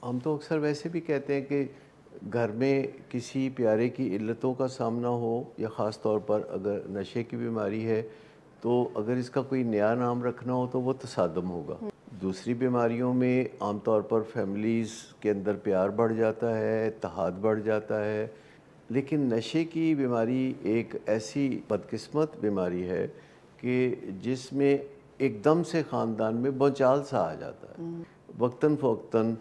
ہم تو اکثر ویسے بھی کہتے ہیں کہ گھر میں کسی پیارے کی علتوں کا سامنا ہو، یا خاص طور پر اگر نشے کی بیماری ہے، تو اگر اس کا کوئی نیا نام رکھنا ہو تو وہ تصادم ہوگا۔ دوسری بیماریوں میں عام طور پر فیملیز کے اندر پیار بڑھ جاتا ہے، اتحاد بڑھ جاتا ہے، لیکن نشے کی بیماری ایک ایسی بدقسمت بیماری ہے کہ جس میں ایک دم سے خاندان میں بھونچال سا آ جاتا ہے۔ وقتاً فوقتاً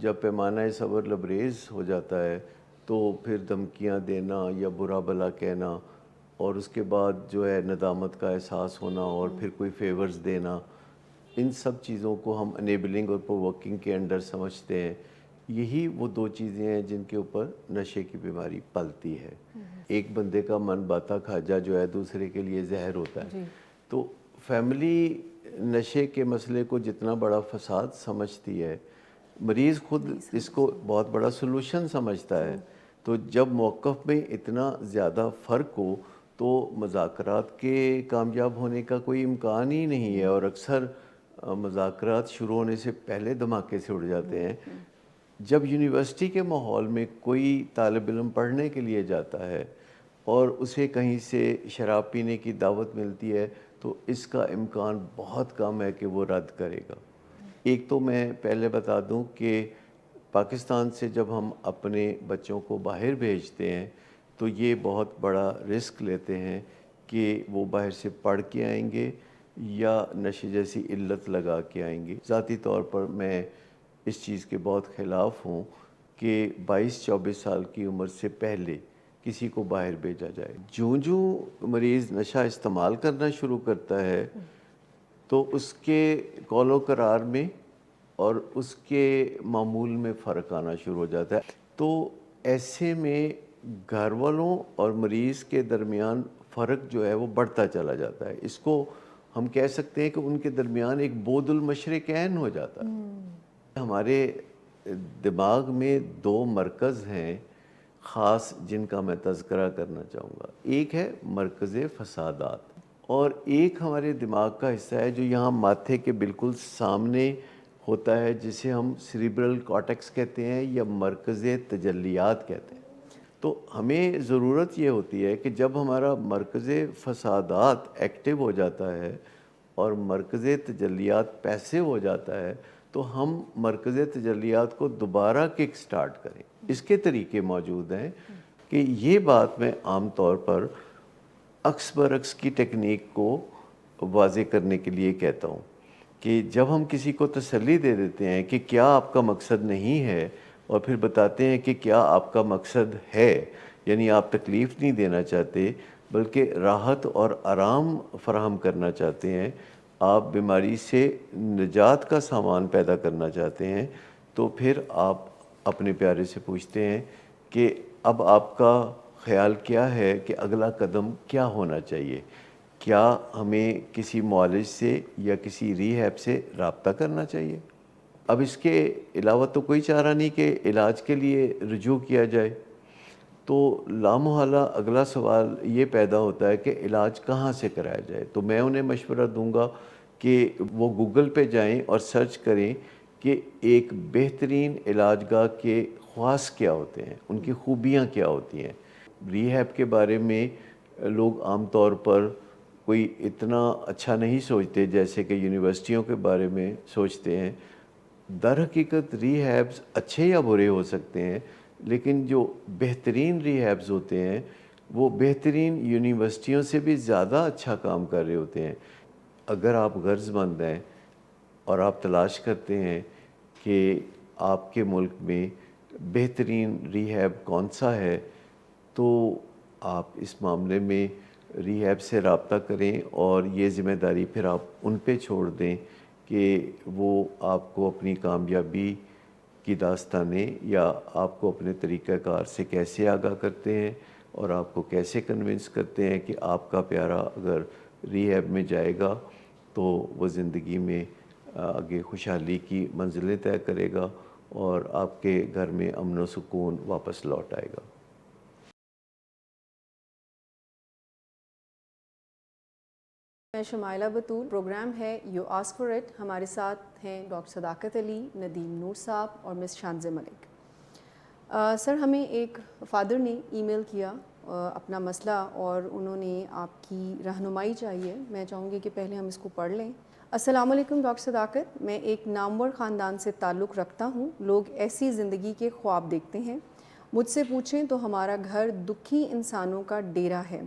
جب پیمانہ صبر لبریز ہو جاتا ہے تو پھر دھمکیاں دینا یا برا بھلا کہنا، اور اس کے بعد جو ہے ندامت کا احساس ہونا، اور پھر کوئی فیورز دینا، ان سب چیزوں کو ہم انیبلنگ اور پرووکنگ کے انڈر سمجھتے ہیں۔ یہی وہ دو چیزیں ہیں جن کے اوپر نشے کی بیماری پلتی ہے۔ ایک بندے کا من باتا کھاجا جو ہے دوسرے کے لیے زہر ہوتا ہے۔ تو فیملی نشے کے مسئلے کو جتنا بڑا فساد سمجھتی ہے، مریض خود اس کو بہت بڑا سلوشن سمجھتا ہے۔ تو جب موقف میں اتنا زیادہ فرق ہو تو مذاکرات کے کامیاب ہونے کا کوئی امکان ہی نہیں ہے، اور اکثر مذاکرات شروع ہونے سے پہلے دھماکے سے اڑ جاتے ہیں۔ جب یونیورسٹی کے ماحول میں کوئی طالب علم پڑھنے کے لیے جاتا ہے اور اسے کہیں سے شراب پینے کی دعوت ملتی ہے تو اس کا امکان بہت کم ہے کہ وہ رد کرے گا۔ ایک تو میں پہلے بتا دوں کہ پاکستان سے جب ہم اپنے بچوں کو باہر بھیجتے ہیں تو یہ بہت بڑا رسک لیتے ہیں کہ وہ باہر سے پڑھ کے آئیں گے یا نشے جیسی علت لگا کے آئیں گے۔ ذاتی طور پر میں اس چیز کے بہت خلاف ہوں کہ 22-24 سال کی عمر سے پہلے کسی کو باہر بھیجا جائے۔ جوں مریض نشہ استعمال کرنا شروع کرتا ہے تو اس کے قول و قرار میں اور اس کے معمول میں فرق آنا شروع ہو جاتا ہے۔ تو ایسے میں گھر والوں اور مریض کے درمیان فرق جو ہے وہ بڑھتا چلا جاتا ہے۔ اس کو ہم کہہ سکتے ہیں کہ ان کے درمیان ایک بعد المشرقین ہو جاتا ہے۔ ہمارے دماغ میں دو مرکز ہیں خاص جن کا میں تذکرہ کرنا چاہوں گا۔ ایک ہے مرکز فسادات، اور ایک ہمارے دماغ کا حصہ ہے جو یہاں ماتھے کے بالکل سامنے ہوتا ہے، جسے ہم سیریبرل کارٹیکس کہتے ہیں یا مرکز تجلیات کہتے ہیں۔ تو ہمیں ضرورت یہ ہوتی ہے کہ جب ہمارا مرکز فسادات ایکٹیو ہو جاتا ہے اور مرکز تجلیات پیسیو ہو جاتا ہے تو ہم مرکز تجلیات کو دوبارہ کک سٹارٹ کریں۔ اس کے طریقے موجود ہیں کہ یہ بات میں عام طور پر عکس برعکس کی ٹیکنیک کو واضح کرنے کے لیے کہتا ہوں کہ جب ہم کسی کو تسلی دے دیتے ہیں کہ کیا آپ کا مقصد نہیں ہے، اور پھر بتاتے ہیں کہ کیا آپ کا مقصد ہے، یعنی آپ تکلیف نہیں دینا چاہتے بلکہ راحت اور آرام فراہم کرنا چاہتے ہیں، آپ بیماری سے نجات کا سامان پیدا کرنا چاہتے ہیں، تو پھر آپ اپنے پیارے سے پوچھتے ہیں کہ اب آپ کا خیال کیا ہے کہ اگلا قدم کیا ہونا چاہیے؟ کیا ہمیں کسی معالج سے یا کسی ری ہیب سے رابطہ کرنا چاہیے؟ اب اس کے علاوہ تو کوئی چارہ نہیں کہ علاج کے لیے رجوع کیا جائے۔ تو لامحالہ اگلا سوال یہ پیدا ہوتا ہے کہ علاج کہاں سے کرایا جائے؟ تو میں انہیں مشورہ دوں گا کہ وہ گوگل پہ جائیں اور سرچ کریں کہ ایک بہترین علاج گاہ کے خواص کیا ہوتے ہیں، ان کی خوبیاں کیا ہوتی ہیں۔ ری ہیب کے بارے میں لوگ عام طور پر کوئی اتنا اچھا نہیں سوچتے جیسے کہ یونیورسٹیوں کے بارے میں سوچتے ہیں۔ در حقیقت ری ہیبز اچھے یا برے ہو سکتے ہیں، لیکن جو بہترین ری ہیبز ہوتے ہیں وہ بہترین یونیورسٹیوں سے بھی زیادہ اچھا کام کر رہے ہوتے ہیں۔ اگر آپ غرض مند ہیں اور آپ تلاش کرتے ہیں کہ آپ کے ملک میں بہترین ری ہیب کون سا ہے، تو آپ اس معاملے میں ری ہیب سے رابطہ کریں، اور یہ ذمہ داری پھر آپ ان پہ چھوڑ دیں کہ وہ آپ کو اپنی کامیابی کی داستانیں یا آپ کو اپنے طریقہ کار سے کیسے آگاہ کرتے ہیں، اور آپ کو کیسے کنونس کرتے ہیں کہ آپ کا پیارا اگر ری ہیب میں جائے گا تو وہ زندگی میں آگے خوشحالی کی منزلیں طے کرے گا اور آپ کے گھر میں امن و سکون واپس لوٹ آئے گا۔ میں شمائلہ بطول، پروگرام ہے یو آسک فار اٹ. ہمارے ساتھ ہیں ڈاکٹر صداقت علی، ندیم نور صاحب اور مس شانزہ ملک. سر، ہمیں ایک فادر نے ای میل کیا اپنا مسئلہ، اور انہوں نے آپ کی رہنمائی چاہیے. میں چاہوں گی کہ پہلے ہم اس کو پڑھ لیں. السلام علیکم ڈاکٹر صداقت. میں ایک نامور خاندان سے تعلق رکھتا ہوں. لوگ ایسی زندگی کے خواب دیکھتے ہیں. مجھ سے پوچھیں تو ہمارا گھر دکھی انسانوں کا ڈیرا ہے.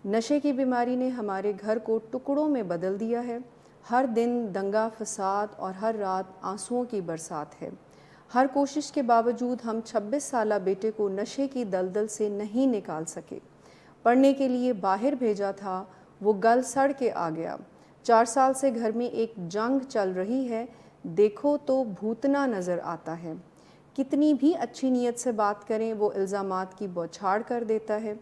نشے کی بیماری نے ہمارے گھر کو ٹکڑوں میں بدل دیا ہے. ہر دن دنگا فساد اور ہر رات آنسوؤں کی برسات ہے. ہر کوشش کے باوجود ہم 26 سالہ بیٹے کو نشے کی دلدل سے نہیں نکال سکے. پڑھنے کے لیے باہر بھیجا تھا، وہ گل سڑ کے آ گیا. 4 سال سے گھر میں ایک جنگ چل رہی ہے. دیکھو تو بھوتنا نظر آتا ہے. کتنی بھی اچھی نیت سے بات کریں وہ الزامات کی بوچھاڑ کر دیتا ہے.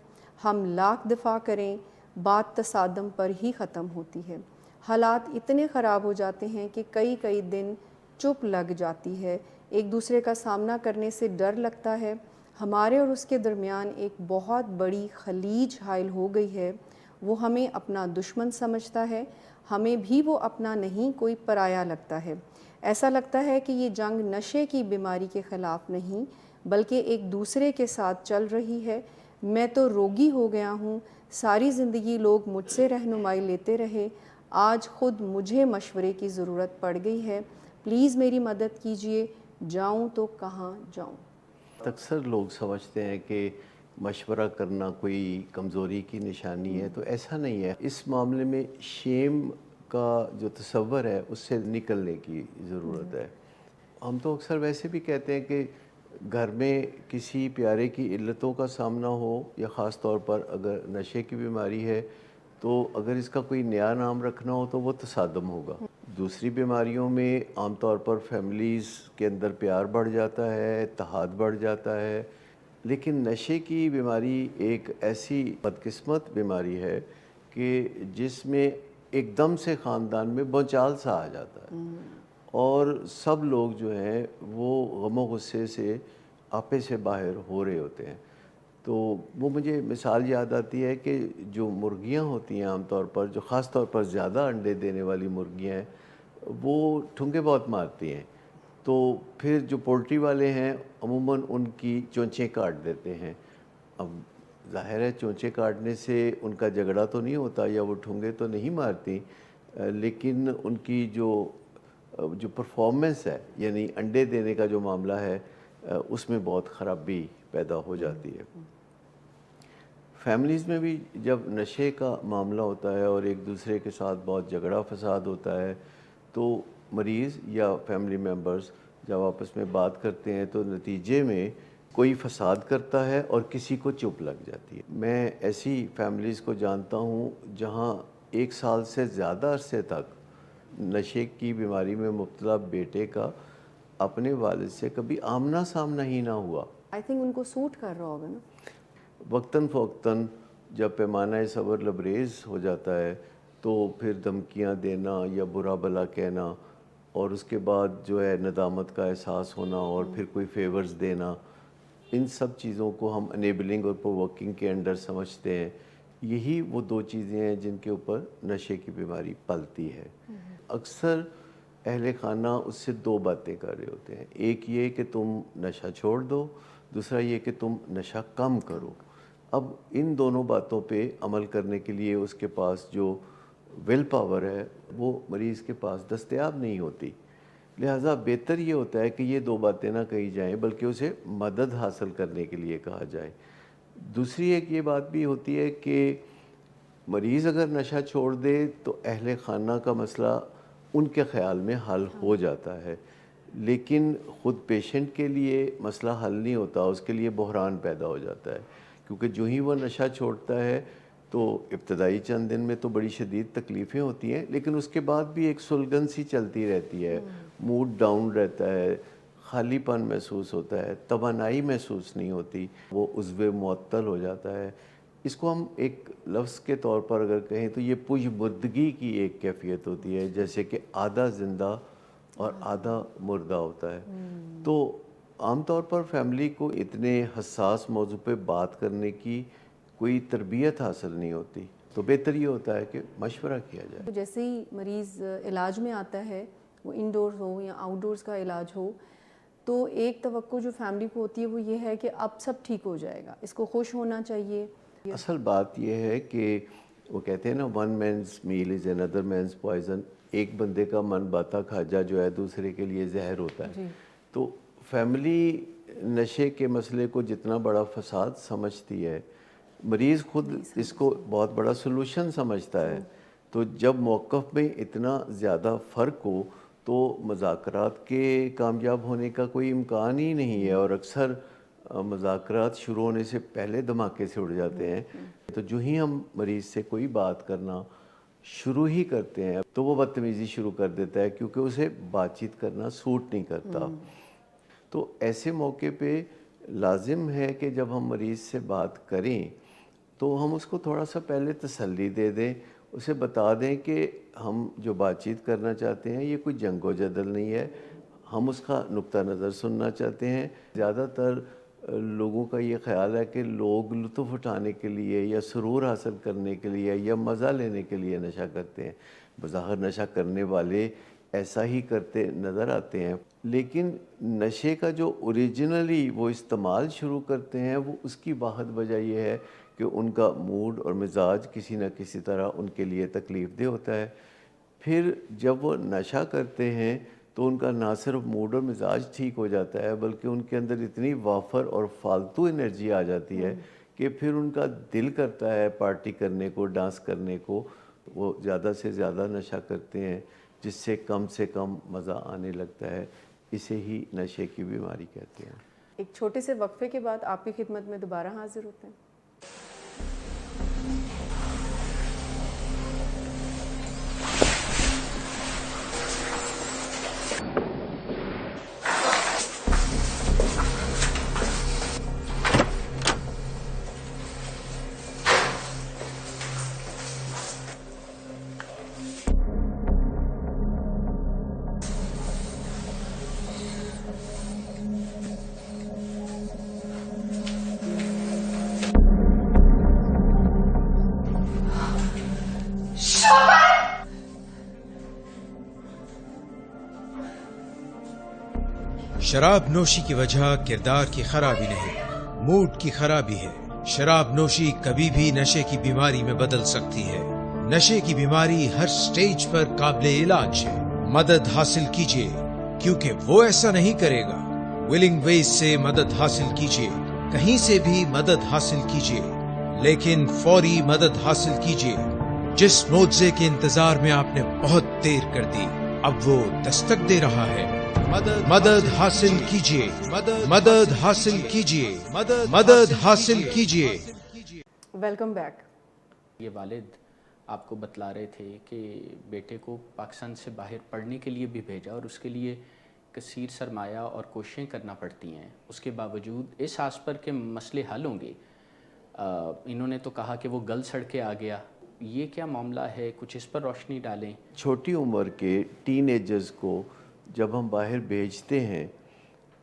ہم لاکھ دفاع کریں بات تصادم پر ہی ختم ہوتی ہے. حالات اتنے خراب ہو جاتے ہیں کہ کئی دن چپ لگ جاتی ہے. ایک دوسرے کا سامنا کرنے سے ڈر لگتا ہے. ہمارے اور اس کے درمیان ایک بہت بڑی خلیج حائل ہو گئی ہے. وہ ہمیں اپنا دشمن سمجھتا ہے. ہمیں بھی وہ اپنا نہیں، کوئی پرایا لگتا ہے. ایسا لگتا ہے کہ یہ جنگ نشے کی بیماری کے خلاف نہیں بلکہ ایک دوسرے کے ساتھ چل رہی ہے. میں تو روگی ہو گیا ہوں. ساری زندگی لوگ مجھ سے رہنمائی لیتے رہے. آج خود مجھے مشورے کی ضرورت پڑ گئی ہے. پلیز میری مدد کیجیے. جاؤں تو کہاں جاؤں؟ اکثر لوگ سمجھتے ہیں کہ مشورہ کرنا کوئی کمزوری کی نشانی ہے، تو ایسا نہیں ہے. اس معاملے میں شیم کا جو تصور ہے اس سے نکلنے کی ضرورت ہے. ہم تو اکثر ویسے بھی کہتے ہیں کہ گھر میں کسی پیارے کی علتوں کا سامنا ہو، یا خاص طور پر اگر نشے کی بیماری ہے، تو اگر اس کا کوئی نیا نام رکھنا ہو تو وہ تصادم ہوگا. دوسری بیماریوں میں عام طور پر فیملیز کے اندر پیار بڑھ جاتا ہے، اتحاد بڑھ جاتا ہے. لیکن نشے کی بیماری ایک ایسی بدقسمت بیماری ہے کہ جس میں ایک دم سے خاندان میں بھونچال سا آ جاتا ہے، اور سب لوگ جو ہیں وہ غم و غصے سے آپے سے باہر ہو رہے ہوتے ہیں. تو وہ مجھے مثال یاد آتی ہے کہ جو مرغیاں ہوتی ہیں عام طور پر، جو خاص طور پر زیادہ انڈے دینے والی مرغیاں ہیں، وہ ٹھنگے بہت مارتی ہیں. تو پھر جو پولٹری والے ہیں عموماً ان کی چونچیں کاٹ دیتے ہیں. اب ظاہر ہے چونچیں کاٹنے سے ان کا جھگڑا تو نہیں ہوتا، یا وہ ٹھنگے تو نہیں مارتی، لیکن ان کی جو پرفارمنس ہے، یعنی انڈے دینے کا جو معاملہ ہے، اس میں بہت خرابی پیدا ہو جاتی ہے. فیملیز میں بھی جب نشے کا معاملہ ہوتا ہے اور ایک دوسرے کے ساتھ بہت جھگڑا فساد ہوتا ہے، تو مریض یا فیملی ممبرز جب آپس میں بات کرتے ہیں تو نتیجے میں کوئی فساد کرتا ہے اور کسی کو چپ لگ جاتی ہے. میں ایسی فیملیز کو جانتا ہوں جہاں 1 سال سے زیادہ عرصے تک نشے کی بیماری میں مبتلا بیٹے کا اپنے والد سے کبھی آمنا سامنا ہی نہ ہوا. آئی تھنک ان کو سوٹ کر رہا ہوگا نا. وقتاً فوقتاً جب پیمانہ صبر لبریز ہو جاتا ہے تو پھر دھمکیاں دینا یا برا بھلا کہنا، اور اس کے بعد جو ہے ندامت کا احساس ہونا، اور پھر کوئی فیورز دینا، ان سب چیزوں کو ہم انیبلنگ اور پرووکنگ کے انڈر سمجھتے ہیں. یہی وہ 2 چیزیں ہیں جن کے اوپر نشے کی بیماری پلتی ہے. اکثر اہل خانہ اس سے 2 باتیں کر رہے ہوتے ہیں. ایک یہ کہ تم نشہ چھوڑ دو، دوسرا یہ کہ تم نشہ کم کرو. اب ان دونوں باتوں پہ عمل کرنے کے لیے اس کے پاس جو ول پاور ہے وہ مریض کے پاس دستیاب نہیں ہوتی. لہٰذا بہتر یہ ہوتا ہے کہ یہ 2 باتیں نہ کہی جائیں بلکہ اسے مدد حاصل کرنے کے لیے کہا جائے. دوسری ایک یہ بات بھی ہوتی ہے کہ مریض اگر نشہ چھوڑ دے تو اہل خانہ کا مسئلہ ان کے خیال میں حل ہو جاتا ہے، لیکن خود پیشنٹ کے لیے مسئلہ حل نہیں ہوتا، اس کے لیے بحران پیدا ہو جاتا ہے. کیونکہ جو ہی وہ نشہ چھوڑتا ہے تو ابتدائی چند دن میں تو بڑی شدید تکلیفیں ہوتی ہیں، لیکن اس کے بعد بھی ایک سلگن سی چلتی رہتی ہے. موڈ ڈاؤن رہتا ہے، خالی پن محسوس ہوتا ہے، توانائی محسوس نہیں ہوتی، وہ عضو معطل ہو جاتا ہے. اس کو ہم ایک لفظ کے طور پر اگر کہیں تو یہ پُش مردگی کی ایک کیفیت ہوتی ہے، جیسے کہ آدھا زندہ اور آدھا مردہ ہوتا ہے. تو عام طور پر فیملی کو اتنے حساس موضوع پہ بات کرنے کی کوئی تربیت حاصل نہیں ہوتی. تو بہتر یہ ہوتا ہے کہ مشورہ کیا جائے. تو جیسے ہی مریض علاج میں آتا ہے، وہ انڈورز ہو یا آؤٹ ڈورز کا علاج ہو، تو ایک توقع جو فیملی کو ہوتی ہے وہ یہ ہے کہ اب سب ٹھیک ہو جائے گا، اس کو خوش ہونا چاہیے. اصل بات یہ ہے کہ وہ کہتے ہیں نا ون مینز میل از اندر مینز پوائزن. ایک بندے کا من باتا کھاجا جو ہے دوسرے کے لیے زہر ہوتا ہے. تو فیملی نشے کے مسئلے کو جتنا بڑا فساد سمجھتی ہے، مریض خود اس کو بہت بڑا سلوشن سمجھتا ہے. تو جب موقف میں اتنا زیادہ فرق ہو تو مذاکرات کے کامیاب ہونے کا کوئی امکان ہی نہیں ہے، اور اکثر مذاکرات شروع ہونے سے پہلے دھماکے سے اڑ جاتے ہیں. تو جو ہی ہم مریض سے کوئی بات کرنا شروع ہی کرتے ہیں تو وہ بدتمیزی شروع کر دیتا ہے، کیونکہ اسے بات چیت کرنا سوٹ نہیں کرتا. تو ایسے موقع پہ لازم ہے کہ جب ہم مریض سے بات کریں تو ہم اس کو تھوڑا سا پہلے تسلی دے دیں، اسے بتا دیں کہ ہم جو بات چیت کرنا چاہتے ہیں یہ کوئی جنگ و جدل نہیں ہے، ہم اس کا نقطہ نظر سننا چاہتے ہیں. زیادہ تر لوگوں کا یہ خیال ہے کہ لوگ لطف اٹھانے کے لیے یا سرور حاصل کرنے کے لیے یا مزہ لینے کے لیے نشہ کرتے ہیں. بظاہر نشہ کرنے والے ایسا ہی کرتے نظر آتے ہیں، لیکن نشے کا جو اوریجنلی وہ استعمال شروع کرتے ہیں وہ اس کی واحد وجہ یہ ہے کہ ان کا موڈ اور مزاج کسی نہ کسی طرح ان کے لیے تکلیف دہ ہوتا ہے. پھر جب وہ نشہ کرتے ہیں تو ان کا نہ صرف موڈ اور مزاج ٹھیک ہو جاتا ہے بلکہ ان کے اندر اتنی وافر اور فالتو انرجی آ جاتی ہے کہ پھر ان کا دل کرتا ہے پارٹی کرنے کو، ڈانس کرنے کو. وہ زیادہ سے زیادہ نشہ کرتے ہیں جس سے کم مزہ آنے لگتا ہے. اسے ہی نشے کی بیماری کہتے ہیں. ایک چھوٹے سے وقفے کے بعد آپ کی خدمت میں دوبارہ حاضر ہوتے ہیں. شراب نوشی کی وجہ کردار کی خرابی نہیں، موڈ کی خرابی ہے. شراب نوشی کبھی بھی نشے کی بیماری میں بدل سکتی ہے. نشے کی بیماری ہر سٹیج پر قابل علاج ہے. مدد حاصل کیجیے کیونکہ وہ ایسا نہیں کرے گا. ولنگ ویز سے مدد حاصل کیجیے، کہیں سے بھی مدد حاصل کیجیے، لیکن فوری مدد حاصل کیجیے. جس معجزے کے انتظار میں آپ نے بہت دیر کر دی اب وہ دستک دے رہا ہے. مدد حاصل کیجیے، مدد حاصل کیجیے، مدد حاصل کیجیے. Welcome back. یہ والد آپ کو بتلا رہے تھے کہ بیٹے کو پاکستان سے باہر پڑھنے کے لیے بھی بھیجا اور اس کے لیے کثیر سرمایہ اور کوششیں کرنا پڑتی ہیں. اس کے باوجود اس آس پر کہ مسئلے حل ہوں گے، انہوں نے تو کہا کہ وہ گل سڑ کے آ گیا. یہ کیا معاملہ ہے؟ کچھ اس پر روشنی ڈالیں. چھوٹی عمر کے ٹین ایجرز کو جب ہم باہر بھیجتے ہیں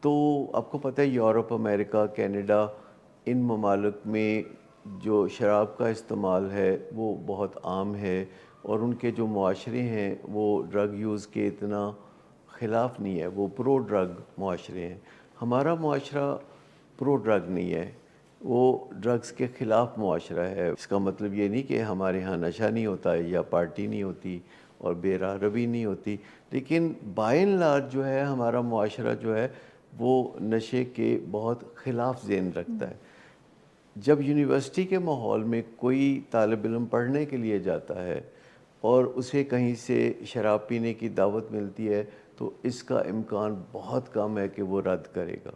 تو آپ کو پتہ ہے یورپ، امریکہ، کینیڈا، ان ممالک میں جو شراب کا استعمال ہے وہ بہت عام ہے، اور ان کے جو معاشرے ہیں وہ ڈرگ یوز کے اتنا خلاف نہیں ہے، وہ پرو ڈرگ معاشرے ہیں. ہمارا معاشرہ پرو ڈرگ نہیں ہے، وہ ڈرگز کے خلاف معاشرہ ہے. اس کا مطلب یہ نہیں کہ ہمارے ہاں نشہ نہیں ہوتا ہے یا پارٹی نہیں ہوتی اور بے راہ روی نہیں ہوتی، لیکن بائی اینڈ لارج جو ہے ہمارا معاشرہ جو ہے وہ نشے کے بہت خلاف ذہن رکھتا ہے. جب یونیورسٹی کے ماحول میں کوئی طالب علم پڑھنے کے لیے جاتا ہے اور اسے کہیں سے شراب پینے کی دعوت ملتی ہے تو اس کا امکان بہت کم ہے کہ وہ رد کرے گا.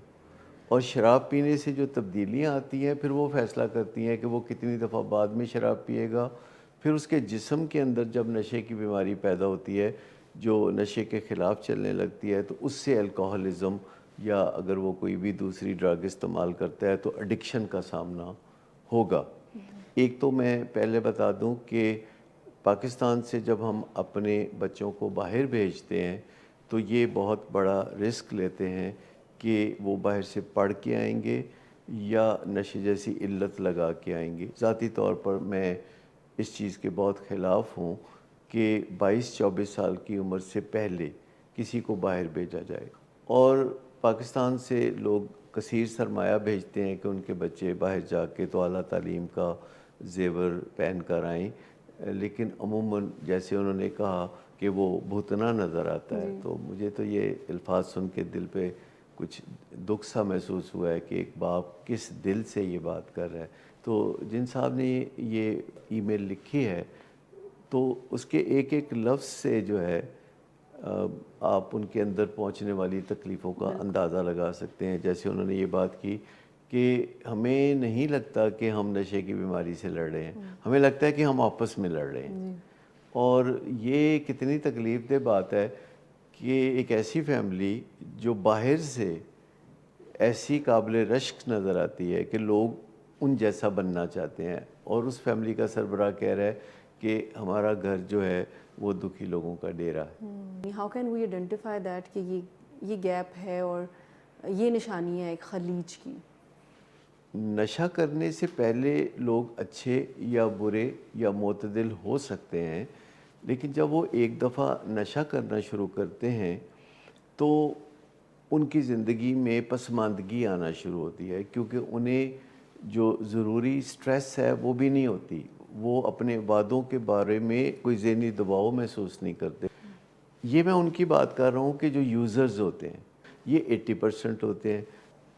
اور شراب پینے سے جو تبدیلیاں آتی ہیں پھر وہ فیصلہ کرتی ہیں کہ وہ کتنی دفعہ بعد میں شراب پیے گا. پھر اس کے جسم کے اندر جب نشے کی بیماری پیدا ہوتی ہے جو نشے کے خلاف چلنے لگتی ہے تو اس سے الکوہلزم یا اگر وہ کوئی بھی دوسری ڈرگ استعمال کرتا ہے تو ایڈکشن کا سامنا ہوگا. ایک تو میں پہلے بتا دوں کہ پاکستان سے جب ہم اپنے بچوں کو باہر بھیجتے ہیں تو یہ بہت بڑا رسک لیتے ہیں کہ وہ باہر سے پڑھ کے آئیں گے یا نشے جیسی علت لگا کے آئیں گے. ذاتی طور پر میں اس چیز کے بہت خلاف ہوں کہ 22-24 سال کی عمر سے پہلے کسی کو باہر بھیجا جائے، اور پاکستان سے لوگ کثیر سرمایہ بھیجتے ہیں کہ ان کے بچے باہر جا کے تو اعلیٰ تعلیم کا زیور پہن کر آئیں، لیکن عموماً جیسے انہوں نے کہا کہ وہ بھوتنا نظر آتا ہے. تو مجھے تو یہ الفاظ سن کے دل پہ کچھ دکھ سا محسوس ہوا ہے کہ ایک باپ کس دل سے یہ بات کر رہا ہے. تو جن صاحب نے یہ ای میل لکھی ہے تو اس کے ایک ایک لفظ سے جو ہے آپ ان کے اندر پہنچنے والی تکلیفوں کا اندازہ لگا سکتے ہیں. جیسے انہوں نے یہ بات کی کہ ہمیں نہیں لگتا کہ ہم نشے کی بیماری سے لڑ رہے ہیں، ہمیں لگتا ہے کہ ہم آپس میں لڑ رہے ہیں. اور یہ کتنی تکلیف دہ بات ہے کہ ایک ایسی فیملی جو باہر سے ایسی قابل رشک نظر آتی ہے کہ لوگ ان جیسا بننا چاہتے ہیں، اور اس فیملی کا سربراہ کہہ رہا ہے کہ ہمارا گھر جو ہے وہ دکھی لوگوں کا ڈیرا ہے. How can we identify that کہ یہ گیپ ہے اور یہ نشانی ہے ایک خلیج کی؟ نشہ کرنے سے پہلے لوگ اچھے یا برے یا معتدل ہو سکتے ہیں، لیکن جب وہ ایک دفعہ نشہ کرنا شروع کرتے ہیں تو ان کی زندگی میں پسماندگی آنا شروع ہوتی ہے، کیونکہ انہیں جو ضروری سٹریس ہے وہ بھی نہیں ہوتی، وہ اپنے وعدوں کے بارے میں کوئی ذہنی دباؤ محسوس نہیں کرتے. یہ میں ان کی بات کر رہا ہوں کہ جو یوزرز ہوتے ہیں یہ 80% ہوتے ہیں،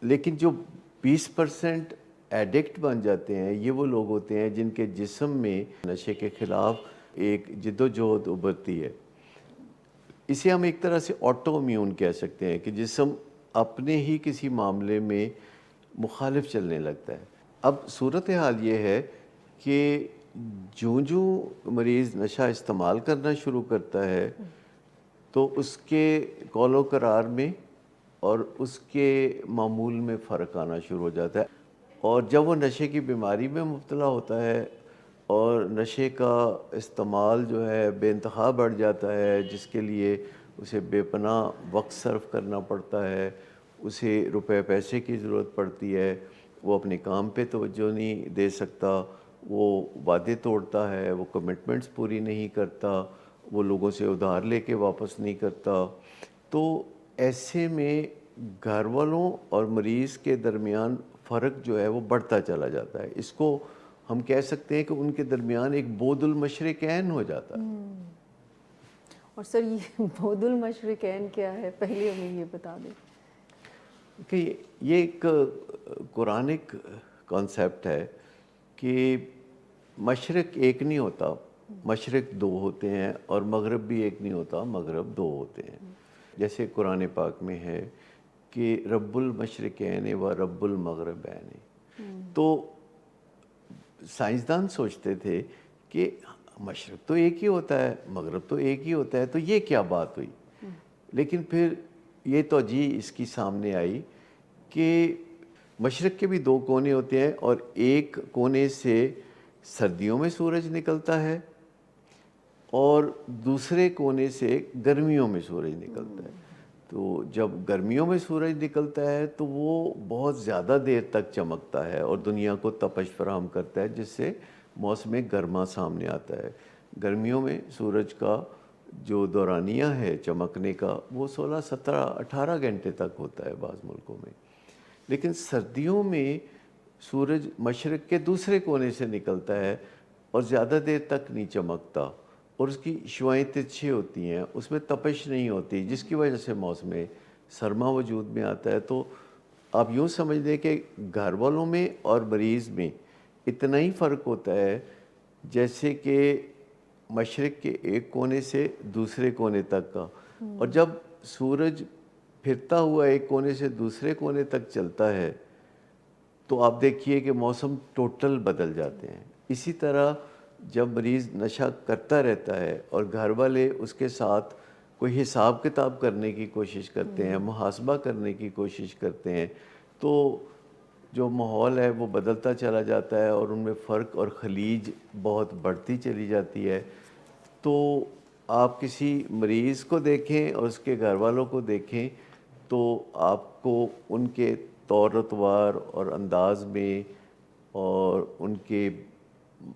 لیکن جو 20% ایڈکٹ بن جاتے ہیں یہ وہ لوگ ہوتے ہیں جن کے جسم میں نشے کے خلاف ایک جد و جہد ابھرتی ہے. اسے ہم ایک طرح سے آٹو امیون کہہ سکتے ہیں کہ جسم اپنے ہی کسی معاملے میں مخالف چلنے لگتا ہے. اب صورتحال یہ ہے کہ جوں مریض نشہ استعمال کرنا شروع کرتا ہے تو اس کے قول و قرار میں اور اس کے معمول میں فرق آنا شروع ہو جاتا ہے. اور جب وہ نشے کی بیماری میں مبتلا ہوتا ہے اور نشے کا استعمال جو ہے بے انتہا بڑھ جاتا ہے، جس کے لیے اسے بے پناہ وقت صرف کرنا پڑتا ہے، اسے روپے پیسے کی ضرورت پڑتی ہے، وہ اپنے کام پہ توجہ نہیں دے سکتا، وہ وعدے توڑتا ہے، وہ کمٹمنٹس پوری نہیں کرتا، وہ لوگوں سے ادھار لے کے واپس نہیں کرتا. تو ایسے میں گھر والوں اور مریض کے درمیان فرق جو ہے وہ بڑھتا چلا جاتا ہے. اس کو ہم کہہ سکتے ہیں کہ ان کے درمیان ایک بود المشرقین ہو جاتا ہے. اور سر یہ بود المشرقین کیا ہے، پہلے ہمیں یہ بتا دیں. کہ یہ ایک قرآنک کانسیپٹ ہے کہ مشرق ایک نہیں ہوتا، مشرق دو ہوتے ہیں، اور مغرب بھی ایک نہیں ہوتا، مغرب دو ہوتے ہیں. جیسے قرآن پاک میں ہے کہ رب المشرقین و رب المغربین. تو سائنسدان سوچتے تھے کہ مشرق تو ایک ہی ہوتا ہے، مغرب تو ایک ہی ہوتا ہے، تو یہ کیا بات ہوئی. لیکن پھر یہ توجیہ اس کی سامنے آئی کہ مشرق کے بھی دو کونے ہوتے ہیں، اور ایک کونے سے سردیوں میں سورج نکلتا ہے اور دوسرے کونے سے گرمیوں میں سورج نکلتا ہے. تو جب گرمیوں میں سورج نکلتا ہے تو وہ بہت زیادہ دیر تک چمکتا ہے اور دنیا کو تپش فراہم کرتا ہے، جس سے موسم گرما سامنے آتا ہے. گرمیوں میں سورج کا جو دورانیہ ہے چمکنے کا وہ 16, 17, 18 گھنٹے تک ہوتا ہے بعض ملکوں میں. لیکن سردیوں میں سورج مشرق کے دوسرے کونے سے نکلتا ہے اور زیادہ دیر تک نہیں چمکتا، اور اس کی شعاعیں ترچھی ہوتی ہیں، اس میں تپش نہیں ہوتی، جس کی وجہ سے موسم سرما وجود میں آتا ہے. تو آپ یوں سمجھ لیں کہ گھر والوں میں اور مریض میں اتنا ہی فرق ہوتا ہے جیسے کہ مشرق کے ایک کونے سے دوسرے کونے تک کا. اور جب سورج پھرتا ہوا ایک کونے سے دوسرے کونے تک چلتا ہے تو آپ دیکھیے کہ موسم ٹوٹل بدل جاتے ہیں. اسی طرح جب مریض نشہ کرتا رہتا ہے اور گھر والے اس کے ساتھ کوئی حساب کتاب کرنے کی کوشش کرتے ہیں، محاسبہ کرنے کی کوشش کرتے ہیں، تو جو ماحول ہے وہ بدلتا چلا جاتا ہے اور ان میں فرق اور خلیج بہت بڑھتی چلی جاتی ہے. تو آپ کسی مریض کو دیکھیں اور اس کے گھر والوں کو دیکھیں تو آپ کو ان کے طور و تطوار اور انداز میں اور ان کے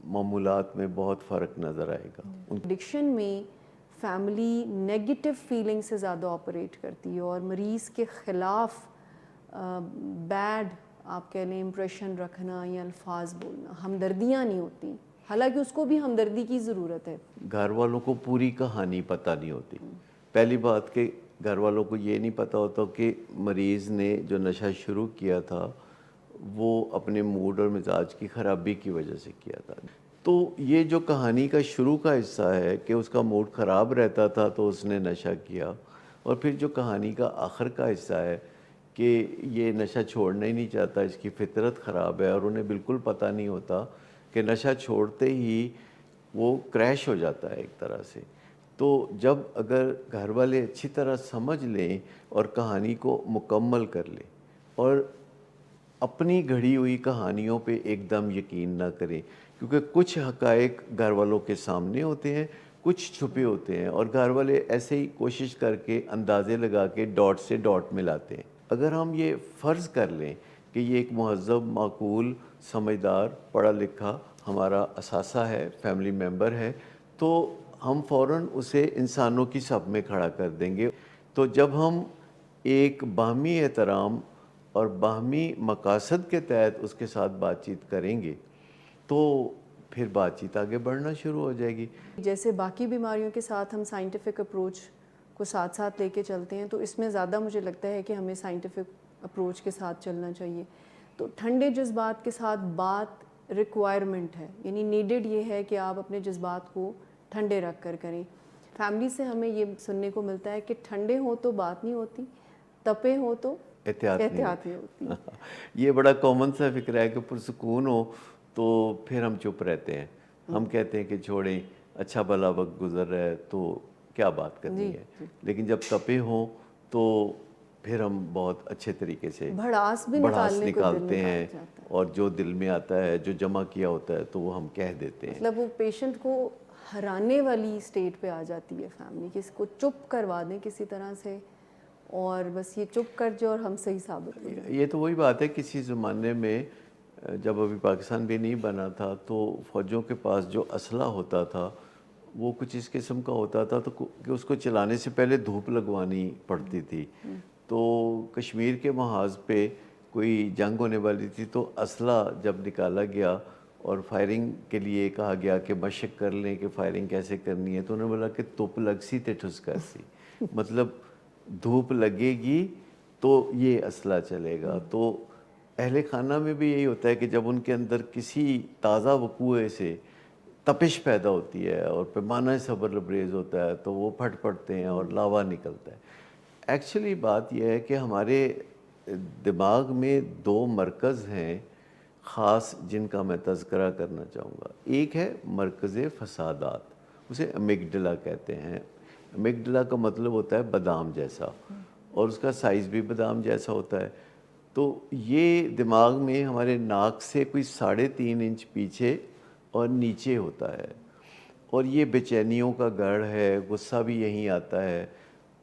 معمولات میں بہت فرق نظر آئے گا. ایڈکشن میں فیملی نیگیٹو فیلنگ سے زیادہ آپریٹ کرتی ہے اور مریض کے خلاف بیڈ آپ کہہ لیں امپریشن رکھنا یا الفاظ بولنا، ہمدردیاں نہیں ہوتی، حالانکہ اس کو بھی ہمدردی کی ضرورت ہے. گھر والوں کو پوری کہانی پتہ نہیں ہوتی. پہلی بات کہ گھر والوں کو یہ نہیں پتہ ہوتا کہ مریض نے جو نشہ شروع کیا تھا وہ اپنے موڈ اور مزاج کی خرابی کی وجہ سے کیا تھا. تو یہ جو کہانی کا شروع کا حصہ ہے کہ اس کا موڈ خراب رہتا تھا تو اس نے نشہ کیا، اور پھر جو کہانی کا آخر کا حصہ ہے کہ یہ نشہ چھوڑنا ہی نہیں چاہتا، اس کی فطرت خراب ہے اور انہیں بالکل پتہ نہیں ہوتا کہ نشہ چھوڑتے ہی وہ کریش ہو جاتا ہے ایک طرح سے. تو جب اگر گھر والے اچھی طرح سمجھ لیں اور کہانی کو مکمل کر لیں اور اپنی گھڑی ہوئی کہانیوں پہ ایک دم یقین نہ کریں، کیونکہ کچھ حقائق گھر والوں کے سامنے ہوتے ہیں، کچھ چھپے ہوتے ہیں، اور گھر والے ایسے ہی کوشش کر کے اندازے لگا کے ڈاٹ سے ڈاٹ ملاتے ہیں. اگر ہم یہ فرض کر لیں کہ یہ ایک مہذب، معقول، سمجھدار، پڑھا لکھا ہمارا اثاثہ ہے، فیملی ممبر ہے، تو ہم فوراً اسے انسانوں کی صف میں کھڑا کر دیں گے. تو جب ہم ایک باہمی احترام اور باہمی مقاصد کے تحت اس کے ساتھ بات چیت کریں گے تو پھر بات چیت آگے بڑھنا شروع ہو جائے گی. جیسے باقی بیماریوں کے ساتھ ہم سائنٹیفک اپروچ کو ساتھ ساتھ لے کے چلتے ہیں، تو اس میں زیادہ مجھے لگتا ہے کہ ہمیں سائنٹیفک اپروچ کے ساتھ چلنا چاہیے. تو ٹھنڈے جذبات کے ساتھ بات ریکوائرمنٹ ہے، یعنی نیڈڈ یہ ہے کہ آپ اپنے جذبات کو ٹھنڈے رکھ کر کریں. فیملی سے ہمیں یہ سننے کو ملتا ہے کہ ٹھنڈے ہوں تو بات نہیں ہوتی، تپے ہوں تو احتیاط نہیں ہوتی. یہ بڑا کامن سا فکر ہے کہ پرسکون ہو تو پھر ہم چپ رہتے ہیں. ہم کہتے ہیں کہ چھوڑیں، اچھا بھلا وقت گزر رہا ہے تو کیا بات کرنی ہے. لیکن جب تپے ہوں تو پھر ہم بہت اچھے طریقے سے بھڑاس بھی بڑھاس نکالنے کو دل نکالتے میں ہیں، جاتا ہے. اور جو دل میں آتا ہے، جو جمع کیا ہوتا ہے، تو وہ ہم کہہ دیتے ہیں. مطلب وہ پیشنٹ کو ہرانے والی اسٹیٹ پہ آ جاتی ہے فیملی، کہ اس کو چپ کروا دیں کسی طرح سے، اور بس یہ چپ کر جو اور ہم صحیح ثابت ہو جائیں. یہ تو وہی بات ہے، کسی زمانے میں جب ابھی پاکستان بھی نہیں بنا تھا تو فوجوں کے پاس جو اسلحہ ہوتا تھا وہ کچھ اس قسم کا ہوتا تھا تو کہ اس کو چلانے سے پہلے دھوپ لگوانی پڑتی تھی. تو کشمیر کے محاذ پہ کوئی جنگ ہونے والی تھی تو اسلحہ جب نکالا گیا اور فائرنگ کے لیے کہا گیا کہ مشق کر لیں کہ فائرنگ کیسے کرنی ہے، تو انہوں نے بولا کہ توپ لگ سی تے ٹھس کر سی. مطلب دھوپ لگے گی تو یہ اسلحہ چلے گا. تو اہل خانہ میں بھی یہی ہوتا ہے کہ جب ان کے اندر کسی تازہ وقوعے سے تپش پیدا ہوتی ہے اور پیمانہ صبر لبریز ہوتا ہے تو وہ پھٹ پڑتے ہیں اور لاوا نکلتا ہے. ایکچولی بات یہ ہے کہ ہمارے دماغ میں دو مرکز ہیں خاص جن کا میں تذکرہ کرنا چاہوں گا. ایک ہے مرکز فسادات، اسے امیگڈلا کہتے ہیں. امیگڈلا کا مطلب ہوتا ہے بادام جیسا، اور اس کا سائز بھی بادام جیسا ہوتا ہے. تو یہ دماغ میں ہمارے ناک سے کوئی 3.5 انچ پیچھے اور نیچے ہوتا ہے، اور یہ بے چینیوں کا گڑھ ہے. غصہ بھی یہیں آتا ہے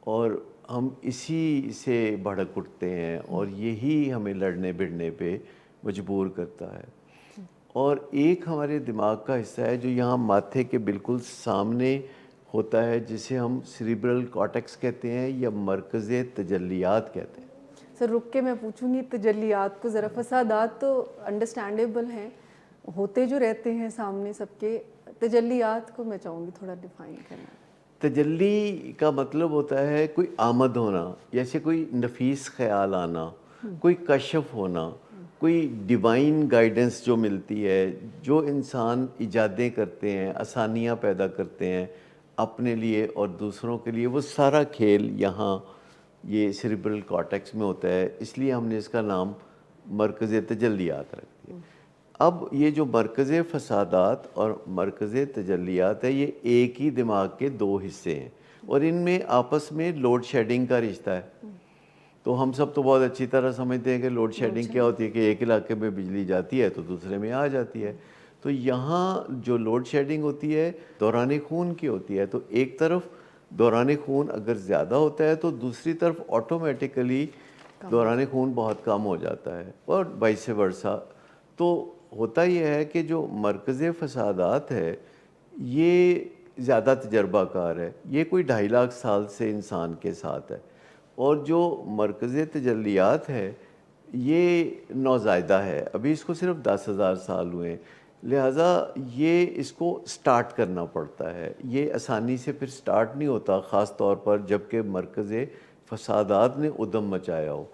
اور ہم اسی سے بھڑک اٹھتے ہیں اور یہی ہمیں لڑنے بھڑنے پہ مجبور کرتا ہے. اور ایک ہمارے دماغ کا حصہ ہے جو یہاں ماتھے کے بالکل سامنے ہوتا ہے، جسے ہم سیریبرل کارٹیکس کہتے ہیں یا مرکز تجلیات کہتے ہیں. سر رک کے میں پوچھوں گی تجلیات کو ذرا. فسادات تو انڈرسٹینڈیبل ہیں، ہوتے جو رہتے ہیں سامنے سب کے. تجلیات کو میں چاہوں گی تھوڑا ڈیفائن کرنا. تجلی کا مطلب ہوتا ہے کوئی آمد ہونا، جیسے کوئی نفیس خیال آنا، کوئی کشف ہونا، کوئی ڈیوائن گائیڈنس جو ملتی ہے. جو انسان ایجادیں کرتے ہیں، آسانیاں پیدا کرتے ہیں اپنے لیے اور دوسروں کے لیے، وہ سارا کھیل یہاں یہ سیریبرل کارٹیکس میں ہوتا ہے. اس لیے ہم نے اس کا نام مرکز تجلیات رکھ دیا. اب یہ جو مرکز فسادات اور مرکز تجلیات ہے، یہ ایک ہی دماغ کے دو حصے ہیں اور ان میں آپس میں لوڈ شیڈنگ کا رشتہ ہے. تو ہم سب تو بہت اچھی طرح سمجھتے ہیں کہ لوڈ شیڈنگ کیا ہوتی ہے کہ ایک علاقے میں بجلی جاتی ہے تو دوسرے میں آ جاتی ہے. تو یہاں جو لوڈ شیڈنگ ہوتی ہے دوران خون کی ہوتی ہے. تو ایک طرف دوران خون اگر زیادہ ہوتا ہے تو دوسری طرف آٹومیٹیکلی دوران خون بہت کم ہو جاتا ہے، اور وائس ورسا. تو ہوتا یہ ہے کہ جو مرکز فسادات ہے یہ زیادہ تجربہ کار ہے، یہ کوئی 2.5 لاکھ سال سے انسان کے ساتھ ہے، اور جو مرکز تجلیات ہے یہ نوزائیدہ ہے، ابھی اس کو صرف 10,000 سال ہوئے ہیں، لہٰذا یہ اس کو سٹارٹ کرنا پڑتا ہے، یہ آسانی سے پھر سٹارٹ نہیں ہوتا، خاص طور پر جب کہ مرکز فسادات نے ادم مچایا ہو۔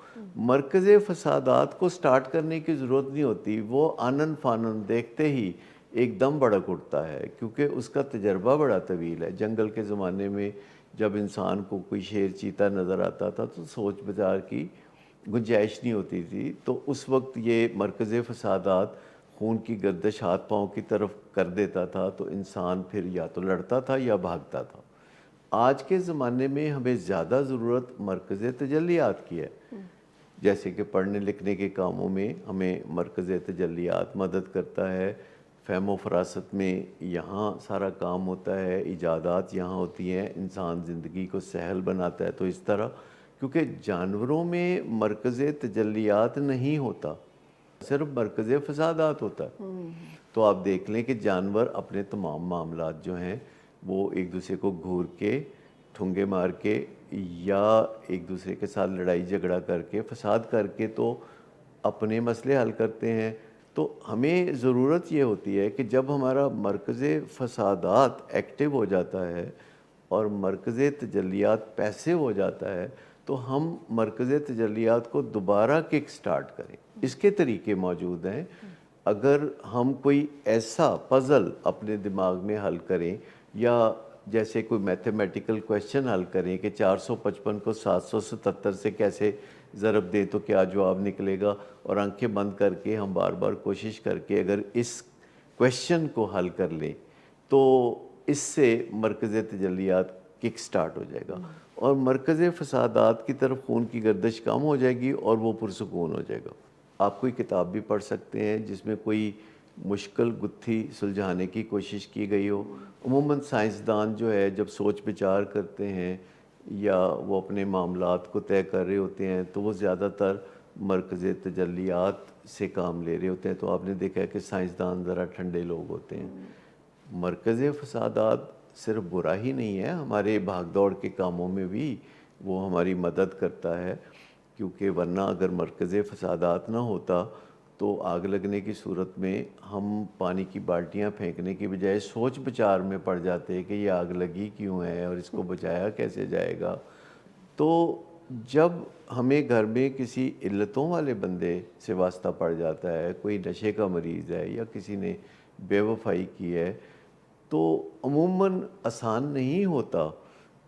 مرکز فسادات کو سٹارٹ کرنے کی ضرورت نہیں ہوتی، وہ آنن فانن دیکھتے ہی ایک دم بڑک اٹھتا ہے، کیونکہ اس کا تجربہ بڑا طویل ہے۔ جنگل کے زمانے میں جب انسان کو کوئی شیر چیتا نظر آتا تھا تو سوچ بچار کی گنجائش نہیں ہوتی تھی، تو اس وقت یہ مرکز فسادات خون کی گردش ہاتھ پاؤں کی طرف کر دیتا تھا، تو انسان پھر یا تو لڑتا تھا یا بھاگتا تھا۔ آج کے زمانے میں ہمیں زیادہ ضرورت مرکز تجلیات کی ہے، جیسے کہ پڑھنے لکھنے کے کاموں میں ہمیں مرکز تجلیات مدد کرتا ہے، فہم و فراست میں یہاں سارا کام ہوتا ہے، ایجادات یہاں ہوتی ہیں، انسان زندگی کو سہل بناتا ہے۔ تو اس طرح کیونکہ جانوروں میں مرکز تجلیات نہیں ہوتا، صرف مرکز فسادات ہوتا ہے، تو آپ دیکھ لیں کہ جانور اپنے تمام معاملات جو ہیں وہ ایک دوسرے کو گھور کے، ٹھونگے مار کے، یا ایک دوسرے کے ساتھ لڑائی جھگڑا کر کے، فساد کر کے تو اپنے مسئلے حل کرتے ہیں۔ تو ہمیں ضرورت یہ ہوتی ہے کہ جب ہمارا مرکز فسادات ایکٹیو ہو جاتا ہے اور مرکز تجلیات پیسیو ہو جاتا ہے تو ہم مرکز تجلیات کو دوبارہ کک سٹارٹ کریں۔ اس کے طریقے موجود ہیں۔ اگر ہم کوئی ایسا پزل اپنے دماغ میں حل کریں، یا جیسے کوئی میتھمیٹیکل کویشچن حل کریں کہ 455 کو 777 سے کیسے ضرب دیں تو کیا جواب نکلے گا، اور آنکھیں بند کر کے ہم بار بار کوشش کر کے اگر اس کویشچن کو حل کر لیں تو اس سے مرکز تجلیات کک سٹارٹ ہو جائے گا، اور مرکز فسادات کی طرف خون کی گردش کم ہو جائے گی اور وہ پرسکون ہو جائے گا۔ آپ کوئی کتاب بھی پڑھ سکتے ہیں جس میں کوئی مشکل گتھی سلجھانے کی کوشش کی گئی ہو۔ عموماً سائنسدان جو ہے جب سوچ بچار کرتے ہیں یا وہ اپنے معاملات کو طے کر رہے ہوتے ہیں تو وہ زیادہ تر مرکز تجلیات سے کام لے رہے ہوتے ہیں، تو آپ نے دیکھا ہے کہ سائنسدان ذرا ٹھنڈے لوگ ہوتے ہیں۔ مرکز فسادات صرف برا ہی نہیں ہے، ہمارے بھاگ دوڑ کے کاموں میں بھی وہ ہماری مدد کرتا ہے، کیونکہ ورنہ اگر مرکز فسادات نہ ہوتا تو آگ لگنے کی صورت میں ہم پانی کی بالٹیاں پھینکنے کی بجائے سوچ بچار میں پڑ جاتے کہ یہ آگ لگی کیوں ہے اور اس کو بچایا کیسے جائے گا۔ تو جب ہمیں گھر میں کسی علتوں والے بندے سے واسطہ پڑ جاتا ہے، کوئی نشے کا مریض ہے یا کسی نے بے وفائی کی ہے، تو عموماً آسان نہیں ہوتا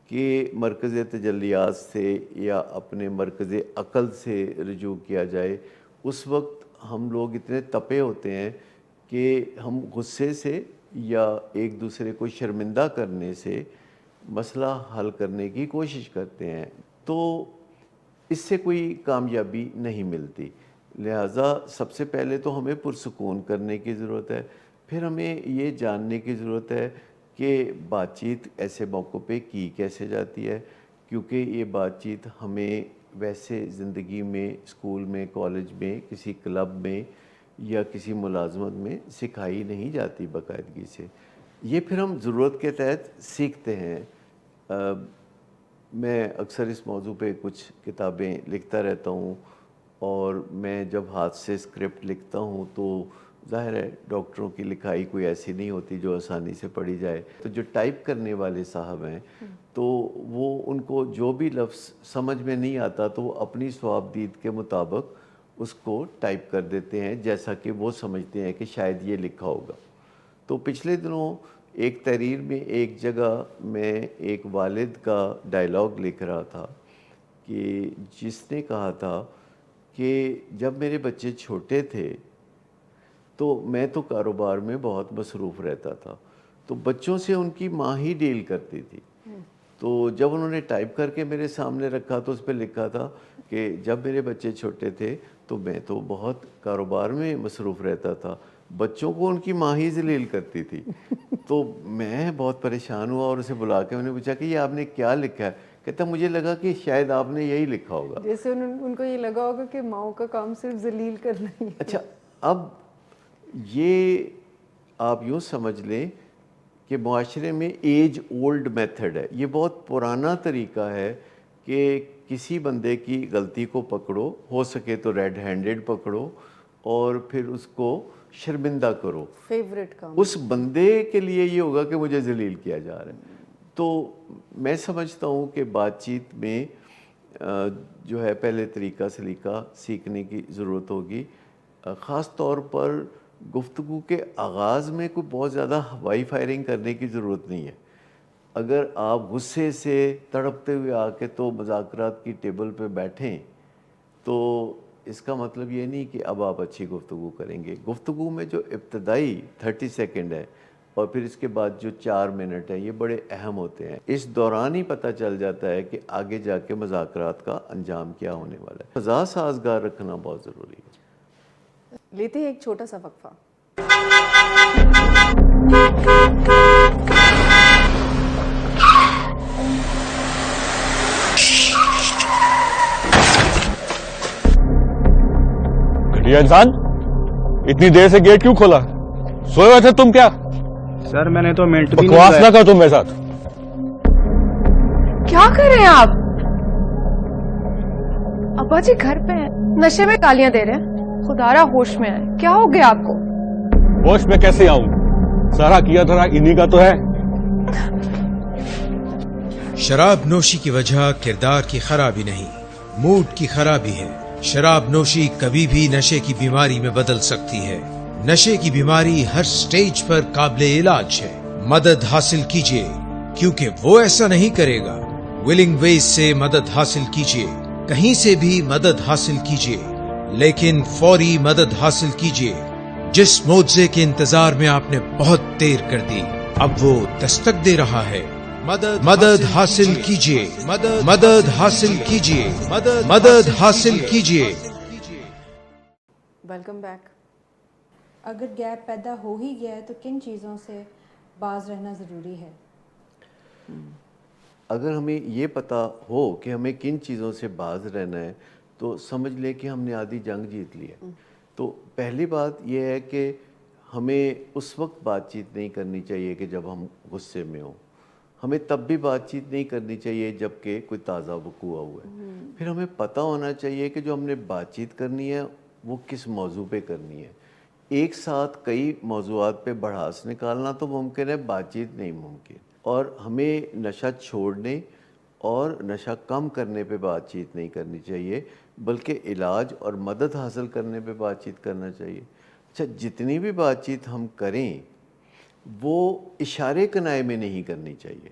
کہ مرکز تجلیات سے یا اپنے مرکز عقل سے رجوع کیا جائے۔ اس وقت ہم لوگ اتنے تپے ہوتے ہیں کہ ہم غصے سے یا ایک دوسرے کو شرمندہ کرنے سے مسئلہ حل کرنے کی کوشش کرتے ہیں، تو اس سے کوئی کامیابی نہیں ملتی۔ لہٰذا سب سے پہلے تو ہمیں پرسکون کرنے کی ضرورت ہے، پھر ہمیں یہ جاننے کی ضرورت ہے کہ بات چیت ایسے موقع پہ کی کیسے جاتی ہے، کیونکہ یہ بات چیت ہمیں ویسے زندگی میں، اسکول میں، کالج میں، کسی کلب میں یا کسی ملازمت میں سکھائی نہیں جاتی باقاعدگی سے، یہ پھر ہم ضرورت کے تحت سیکھتے ہیں۔ میں اکثر اس موضوع پہ کچھ کتابیں لکھتا رہتا ہوں، اور میں جب ہاتھ سے اسکرپٹ لکھتا ہوں تو ظاہر ہے ڈاکٹروں کی لکھائی کوئی ایسی نہیں ہوتی جو آسانی سے پڑھی جائے، تو جو ٹائپ کرنے والے صاحب ہیں تو وہ ان کو جو بھی لفظ سمجھ میں نہیں آتا تو وہ اپنی صواب دید کے مطابق اس کو ٹائپ کر دیتے ہیں جیسا کہ وہ سمجھتے ہیں کہ شاید یہ لکھا ہوگا۔ تو پچھلے دنوں ایک تحریر میں ایک جگہ میں ایک والد کا ڈائلاگ لکھ رہا تھا کہ جس نے کہا تھا کہ جب میرے بچے چھوٹے تھے تو میں تو کاروبار میں بہت مصروف رہتا تھا، تو بچوں سے ان کی ماں ہی ڈیل کرتی تھی، تو جب انہوں نے ٹائپ کر کے میرے سامنے رکھا تو اس پہ لکھا تھا کہ جب میرے بچے چھوٹے تھے تو میں تو بہت کاروبار میں مصروف رہتا تھا، بچوں کو ان کی ماں ہی ذلیل کرتی تھی۔ تو میں بہت پریشان ہوا اور اسے بلا کے میں نے پوچھا کہ یہ آپ نے کیا لکھا ہے؟ کہتا مجھے لگا کہ شاید آپ نے یہی لکھا ہوگا، جیسے ان کو یہ لگا ہوگا کہ ماؤں کا کام صرف ذلیل کرنا ہی ہے۔ اچھا اب یہ آپ یوں سمجھ لیں کہ معاشرے میں ایج اولڈ میتھڈ ہے، یہ بہت پرانا طریقہ ہے کہ کسی بندے کی غلطی کو پکڑو، ہو سکے تو ریڈ ہینڈڈ پکڑو اور پھر اس کو شرمندہ کرو. فیوریٹ کام اس بندے کے لیے یہ ہوگا کہ مجھے ذلیل کیا جا رہا ہے. تو میں سمجھتا ہوں کہ بات چیت میں جو ہے پہلے طریقہ سلیقہ سیکھنے کی ضرورت ہوگی. خاص طور پر گفتگو کے آغاز میں کوئی بہت زیادہ ہوائی فائرنگ کرنے کی ضرورت نہیں ہے. اگر آپ غصے سے تڑپتے ہوئے آ کے تو مذاکرات کی ٹیبل پہ بیٹھیں تو اس کا مطلب یہ نہیں کہ اب آپ اچھی گفتگو کریں گے. گفتگو میں جو ابتدائی 30 سیکنڈ ہے اور پھر اس کے بعد جو 4 منٹ ہے یہ بڑے اہم ہوتے ہیں. اس دوران ہی پتہ چل جاتا ہے کہ آگے جا کے مذاکرات کا انجام کیا ہونے والا ہے. فضا سازگار رکھنا بہت ضروری ہے. لیتے ہیں ایک چھوٹا سا وقفہ. گھٹیا انسان، اتنی دیر سے گیٹ کیوں کھولا؟ سوئے ہوئے تھے تم کیا؟ سر میں نے تو منٹ بھی بکواس نہ کر تم میرے ساتھ. کیا کر رہے ہیں آپ؟ ابا جی گھر پہ ہیں، نشے میں گالیاں دے رہے ہیں. خدارا ہوش میں آئے، کیا ہو گیا آپ کو؟ ہوش میں کیسے آؤں؟ سارا کیا دھرا انہی کا تو ہے. شراب نوشی کی وجہ کردار کی خرابی نہیں، موڈ کی خرابی ہے. شراب نوشی کبھی بھی نشے کی بیماری میں بدل سکتی ہے. نشے کی بیماری ہر سٹیج پر قابل علاج ہے. مدد حاصل کیجیے کیونکہ وہ ایسا نہیں کرے گا. ولنگ ویز سے مدد حاصل کیجیے، کہیں سے بھی مدد حاصل کیجیے، لیکن فوری مدد حاصل کیجیے. جس معجزے کے انتظار میں آپ نے بہت دیر کر دی اب وہ دستک دے رہا ہے. مدد حاصل کیجیے، مدد حاصل کیجیے، مدد حاصل کیجیے. Welcome back. اگر گیپ پیدا ہو ہی گیا ہے تو کن چیزوں سے باز رہنا ضروری ہے؟ اگر ہمیں یہ پتہ ہو کہ ہمیں کن چیزوں سے باز رہنا ہے تو سمجھ لیں کہ ہم نے آدھی جنگ جیت لی ہے. تو پہلی بات یہ ہے کہ ہمیں اس وقت بات چیت نہیں کرنی چاہیے کہ جب ہم غصے میں ہوں. ہمیں تب بھی بات چیت نہیں کرنی چاہیے جب کہ کوئی تازہ وقوع ہوا ہے. پھر ہمیں پتہ ہونا چاہیے کہ جو ہم نے بات چیت کرنی ہے وہ کس موضوع پہ کرنی ہے. ایک ساتھ کئی موضوعات پہ بڑھاس نکالنا تو ممکن ہے، بات چیت نہیں ممکن. اور ہمیں نشہ چھوڑنے اور نشہ کم کرنے پہ بات چیت نہیں کرنی چاہیے بلکہ علاج اور مدد حاصل کرنے پہ بات چیت کرنا چاہیے. اچھا، جتنی بھی بات چیت ہم کریں وہ اشارے کنائے میں نہیں کرنی چاہیے.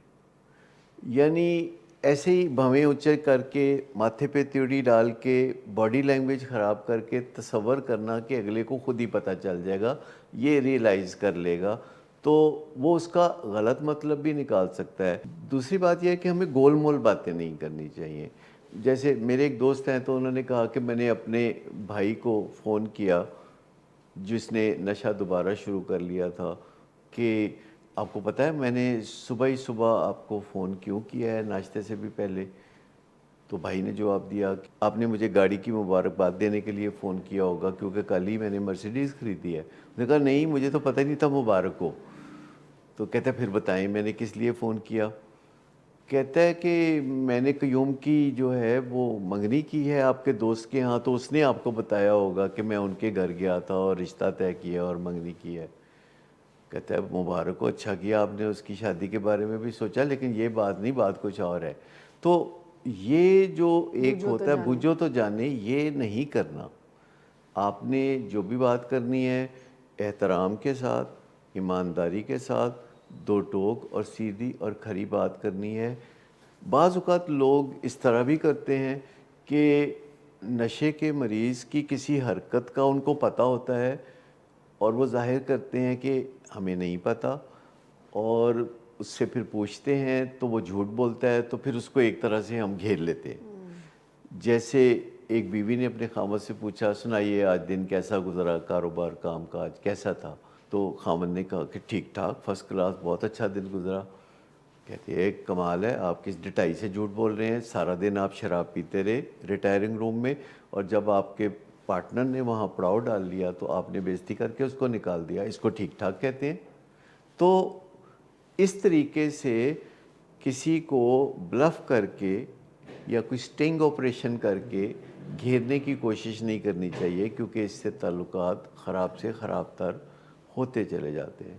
یعنی ایسے ہی بھویں اونچے کر کے ماتھے پہ تیوڑی ڈال کے باڈی لینگویج خراب کر کے تصور کرنا کہ اگلے کو خود ہی پتہ چل جائے گا، یہ ریئلائز کر لے گا، تو وہ اس کا غلط مطلب بھی نکال سکتا ہے. دوسری بات یہ ہے کہ ہمیں گول مول باتیں نہیں کرنی چاہیے. جیسے میرے ایک دوست ہیں تو انہوں نے کہا کہ میں نے اپنے بھائی کو فون کیا جس نے نشہ دوبارہ شروع کر لیا تھا کہ آپ کو پتہ ہے میں نے صبح ہی صبح آپ کو فون کیوں کیا ہے ناشتے سے بھی پہلے؟ تو بھائی نے جواب دیا کہ آپ نے مجھے گاڑی کی مبارکباد دینے کے لیے فون کیا ہوگا کیونکہ کل ہی میں نے مرسیڈیز خریدی ہے. نے کہا نہیں، مجھے تو پتہ ہی نہیں تھا مبارک ہو. تو کہتا ہے پھر بتائیں میں نے کس لیے فون کیا؟ کہتا ہے کہ میں نے قیوم کی جو ہے وہ منگنی کی ہے آپ کے دوست کے ہاں، تو اس نے آپ کو بتایا ہوگا کہ میں ان کے گھر گیا تھا اور رشتہ طے کیا اور منگنی کی ہے. کہتا ہے مبارک ہو، اچھا کیا آپ نے اس کی شادی کے بارے میں بھی سوچا، لیکن یہ بات نہیں، بات کچھ اور ہے. تو یہ جو ایک ہوتا ہے بوجھو تو جانے، یہ نہیں کرنا. آپ نے جو بھی بات کرنی ہے احترام کے ساتھ، ایمانداری کے ساتھ، دو ٹوک اور سیدھی اور کھری بات کرنی ہے. بعض اوقات لوگ اس طرح بھی کرتے ہیں کہ نشے کے مریض کی کسی حرکت کا ان کو پتہ ہوتا ہے اور وہ ظاہر کرتے ہیں کہ ہمیں نہیں پتہ، اور اس سے پھر پوچھتے ہیں تو وہ جھوٹ بولتا ہے، تو پھر اس کو ایک طرح سے ہم گھیر لیتے ہیں. جیسے ایک بیوی نے اپنے خامد سے پوچھا سنائیے آج دن کیسا گزرا، کاروبار کام کاج کیسا تھا؟ تو خامد نے کہا کہ ٹھیک ٹھاک، فرسٹ کلاس، بہت اچھا دن گزرا. کہتے ہیں ایک کمال ہے، آپ کس ڈٹائی سے جھوٹ بول رہے ہیں، سارا دن آپ شراب پیتے رہے ریٹائرنگ روم میں، اور جب آپ کے پارٹنر نے وہاں پڑاؤ ڈال لیا تو آپ نے بے عزتی کر کے اس کو نکال دیا، اس کو ٹھیک ٹھاک کہتے ہیں؟ تو اس طریقے سے کسی کو بلف کر کے یا کوئی سٹنگ آپریشن کر کے گھیرنے کی کوشش نہیں کرنی چاہیے، کیونکہ اس سے تعلقات خراب سے خراب تر ہوتے چلے جاتے ہیں۔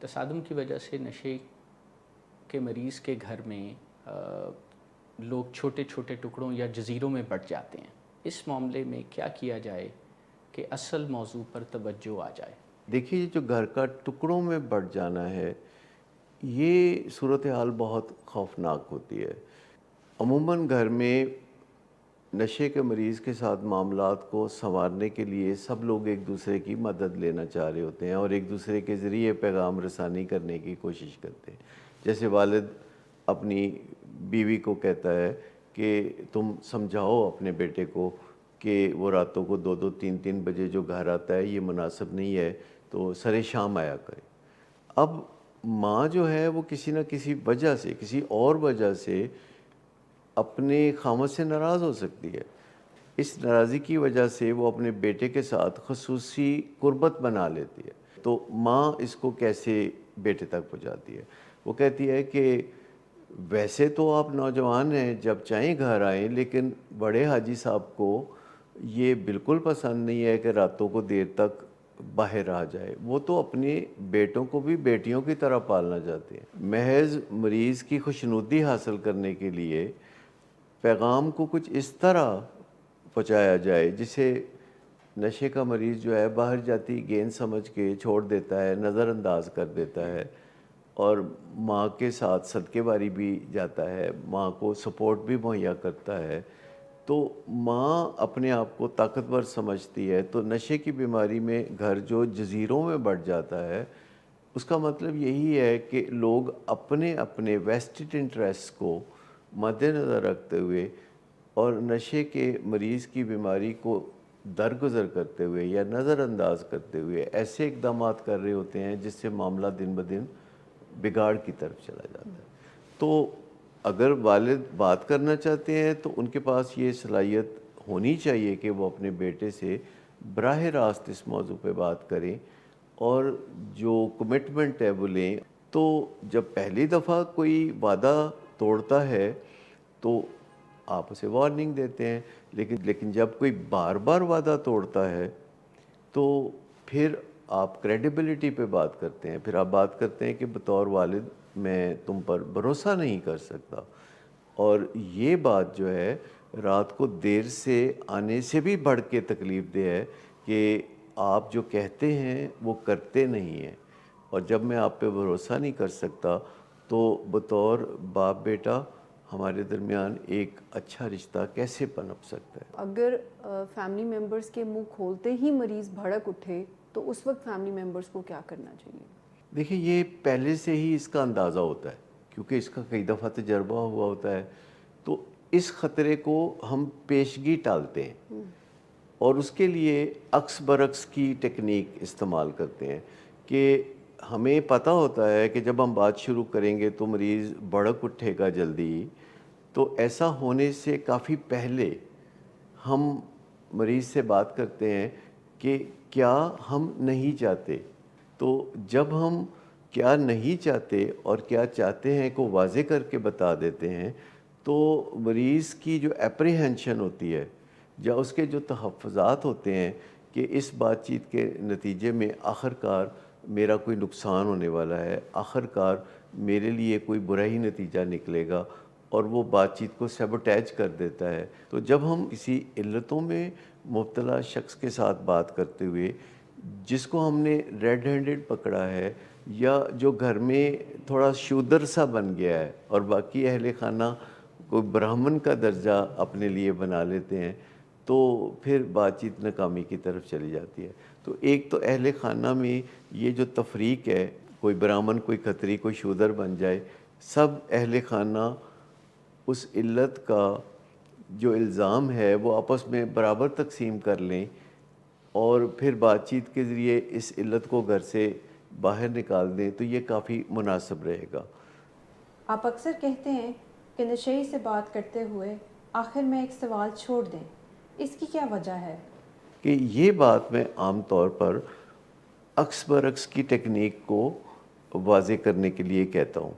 تصادم کی وجہ سے نشے کے مریض کے گھر میں لوگ چھوٹے چھوٹے ٹکڑوں یا جزیروں میں بٹ جاتے ہیں، اس معاملے میں کیا کیا جائے کہ اصل موضوع پر توجہ آ جائے؟ دیکھیے، جو گھر کا ٹکڑوں میں بٹ جانا ہے، یہ صورتحال بہت خوفناک ہوتی ہے۔ عموماً گھر میں نشے کے مریض کے ساتھ معاملات کو سنوارنے کے لیے سب لوگ ایک دوسرے کی مدد لینا چاہ رہے ہوتے ہیں اور ایک دوسرے کے ذریعے پیغام رسانی کرنے کی کوشش کرتے ہیں۔ جیسے والد اپنی بیوی کو کہتا ہے کہ تم سمجھاؤ اپنے بیٹے کو کہ وہ راتوں کو 2-2 3-3 بجے جو گھر آتا ہے یہ مناسب نہیں ہے، تو سرے شام آیا کرے۔ اب ماں جو ہے وہ کسی نہ کسی وجہ سے، کسی اور وجہ سے اپنے خامد سے ناراض ہو سکتی ہے۔ اس ناراضی کی وجہ سے وہ اپنے بیٹے کے ساتھ خصوصی قربت بنا لیتی ہے۔ تو ماں اس کو کیسے بیٹے تک پہنچاتی ہے؟ وہ کہتی ہے کہ ویسے تو آپ نوجوان ہیں، جب چاہیں گھر آئیں، لیکن بڑے حاجی صاحب کو یہ بالکل پسند نہیں ہے کہ راتوں کو دیر تک باہر رہا جائے۔ وہ تو اپنے بیٹوں کو بھی بیٹیوں کی طرح پالنا چاہتے ہیں۔ محض مریض کی خوشنودی حاصل کرنے کے لیے پیغام کو کچھ اس طرح پہنچایا جائے جسے نشے کا مریض جو ہے باہر جاتی گیند سمجھ کے چھوڑ دیتا ہے، نظر انداز کر دیتا ہے، اور ماں کے ساتھ صدقے باری بھی جاتا ہے، ماں کو سپورٹ بھی مہیا کرتا ہے، تو ماں اپنے آپ کو طاقتور سمجھتی ہے۔ تو نشے کی بیماری میں گھر جو جزیروں میں بٹ جاتا ہے، اس کا مطلب یہی ہے کہ لوگ اپنے اپنے ویسٹڈ انٹرسٹ کو مد نظر رکھتے ہوئے اور نشے کے مریض کی بیماری کو درگزر کرتے ہوئے یا نظر انداز کرتے ہوئے ایسے اقدامات کر رہے ہوتے ہیں جس سے معاملہ دن بدن بگاڑ کی طرف چلا جاتا ہے۔ تو اگر والد بات کرنا چاہتے ہیں تو ان کے پاس یہ صلاحیت ہونی چاہیے کہ وہ اپنے بیٹے سے براہ راست اس موضوع پہ بات کریں اور جو کمٹمنٹ ہے وہ لیں۔ تو جب پہلی دفعہ کوئی وعدہ توڑتا ہے تو آپ اسے وارننگ دیتے ہیں، لیکن جب کوئی بار بار وعدہ توڑتا ہے تو پھر آپ کریڈیبلٹی پہ بات کرتے ہیں، پھر آپ بات کرتے ہیں کہ بطور والد میں تم پر بھروسہ نہیں کر سکتا۔ اور یہ بات جو ہے رات کو دیر سے آنے سے بھی بڑھ کے تکلیف دہ ہے کہ آپ جو کہتے ہیں وہ کرتے نہیں ہیں، اور جب میں آپ پہ بھروسہ نہیں کر سکتا تو بطور باپ بیٹا ہمارے درمیان ایک اچھا رشتہ کیسے پنپ سکتا ہے؟ اگر فیملی ممبرز کے منہ کھولتے ہی مریض بھڑک اٹھے تو اس وقت فیملی ممبرز کو کیا کرنا چاہیے؟ دیکھیں، یہ پہلے سے ہی اس کا اندازہ ہوتا ہے کیونکہ اس کا کئی دفعہ تجربہ ہوا ہوتا ہے، تو اس خطرے کو ہم پیشگی ٹالتے ہیں اور اس کے لیے عکس برعکس کی ٹیکنیک استعمال کرتے ہیں کہ ہمیں پتہ ہوتا ہے کہ جب ہم بات شروع کریں گے تو مریض بھڑک اٹھے گا جلدی، تو ایسا ہونے سے کافی پہلے ہم مریض سے بات کرتے ہیں کہ کیا ہم نہیں چاہتے۔ تو جب ہم کیا نہیں چاہتے اور کیا چاہتے ہیں کو واضح کر کے بتا دیتے ہیں تو مریض کی جو اپریہنشن ہوتی ہے یا اس کے جو تحفظات ہوتے ہیں کہ اس بات چیت کے نتیجے میں آخر کار میرا کوئی نقصان ہونے والا ہے، آخر کار میرے لیے کوئی برا ہی نتیجہ نکلے گا، اور وہ بات چیت کو سیبوٹیج کر دیتا ہے۔ تو جب ہم کسی علتوں میں مبتلا شخص کے ساتھ بات کرتے ہوئے جس کو ہم نے ریڈ ہینڈڈ پکڑا ہے یا جو گھر میں تھوڑا شودر سا بن گیا ہے اور باقی اہل خانہ کوئی برہمن کا درجہ اپنے لیے بنا لیتے ہیں، تو پھر بات چیت ناکامی کی طرف چلی جاتی ہے۔ تو ایک تو اہل خانہ میں یہ جو تفریق ہے، کوئی برہمن کوئی کھتری کوئی شودر بن جائے، سب اہل خانہ اس علت کا جو الزام ہے وہ آپس میں برابر تقسیم کر لیں اور پھر بات چیت کے ذریعے اس علت کو گھر سے باہر نکال دیں، تو یہ کافی مناسب رہے گا۔ آپ اکثر کہتے ہیں کہ نشئی سے بات کرتے ہوئے آخر میں ایک سوال چھوڑ دیں، اس کی کیا وجہ ہے؟ کہ یہ بات میں عام طور پر عکس برعکس کی ٹیکنیک کو واضح کرنے کے لیے کہتا ہوں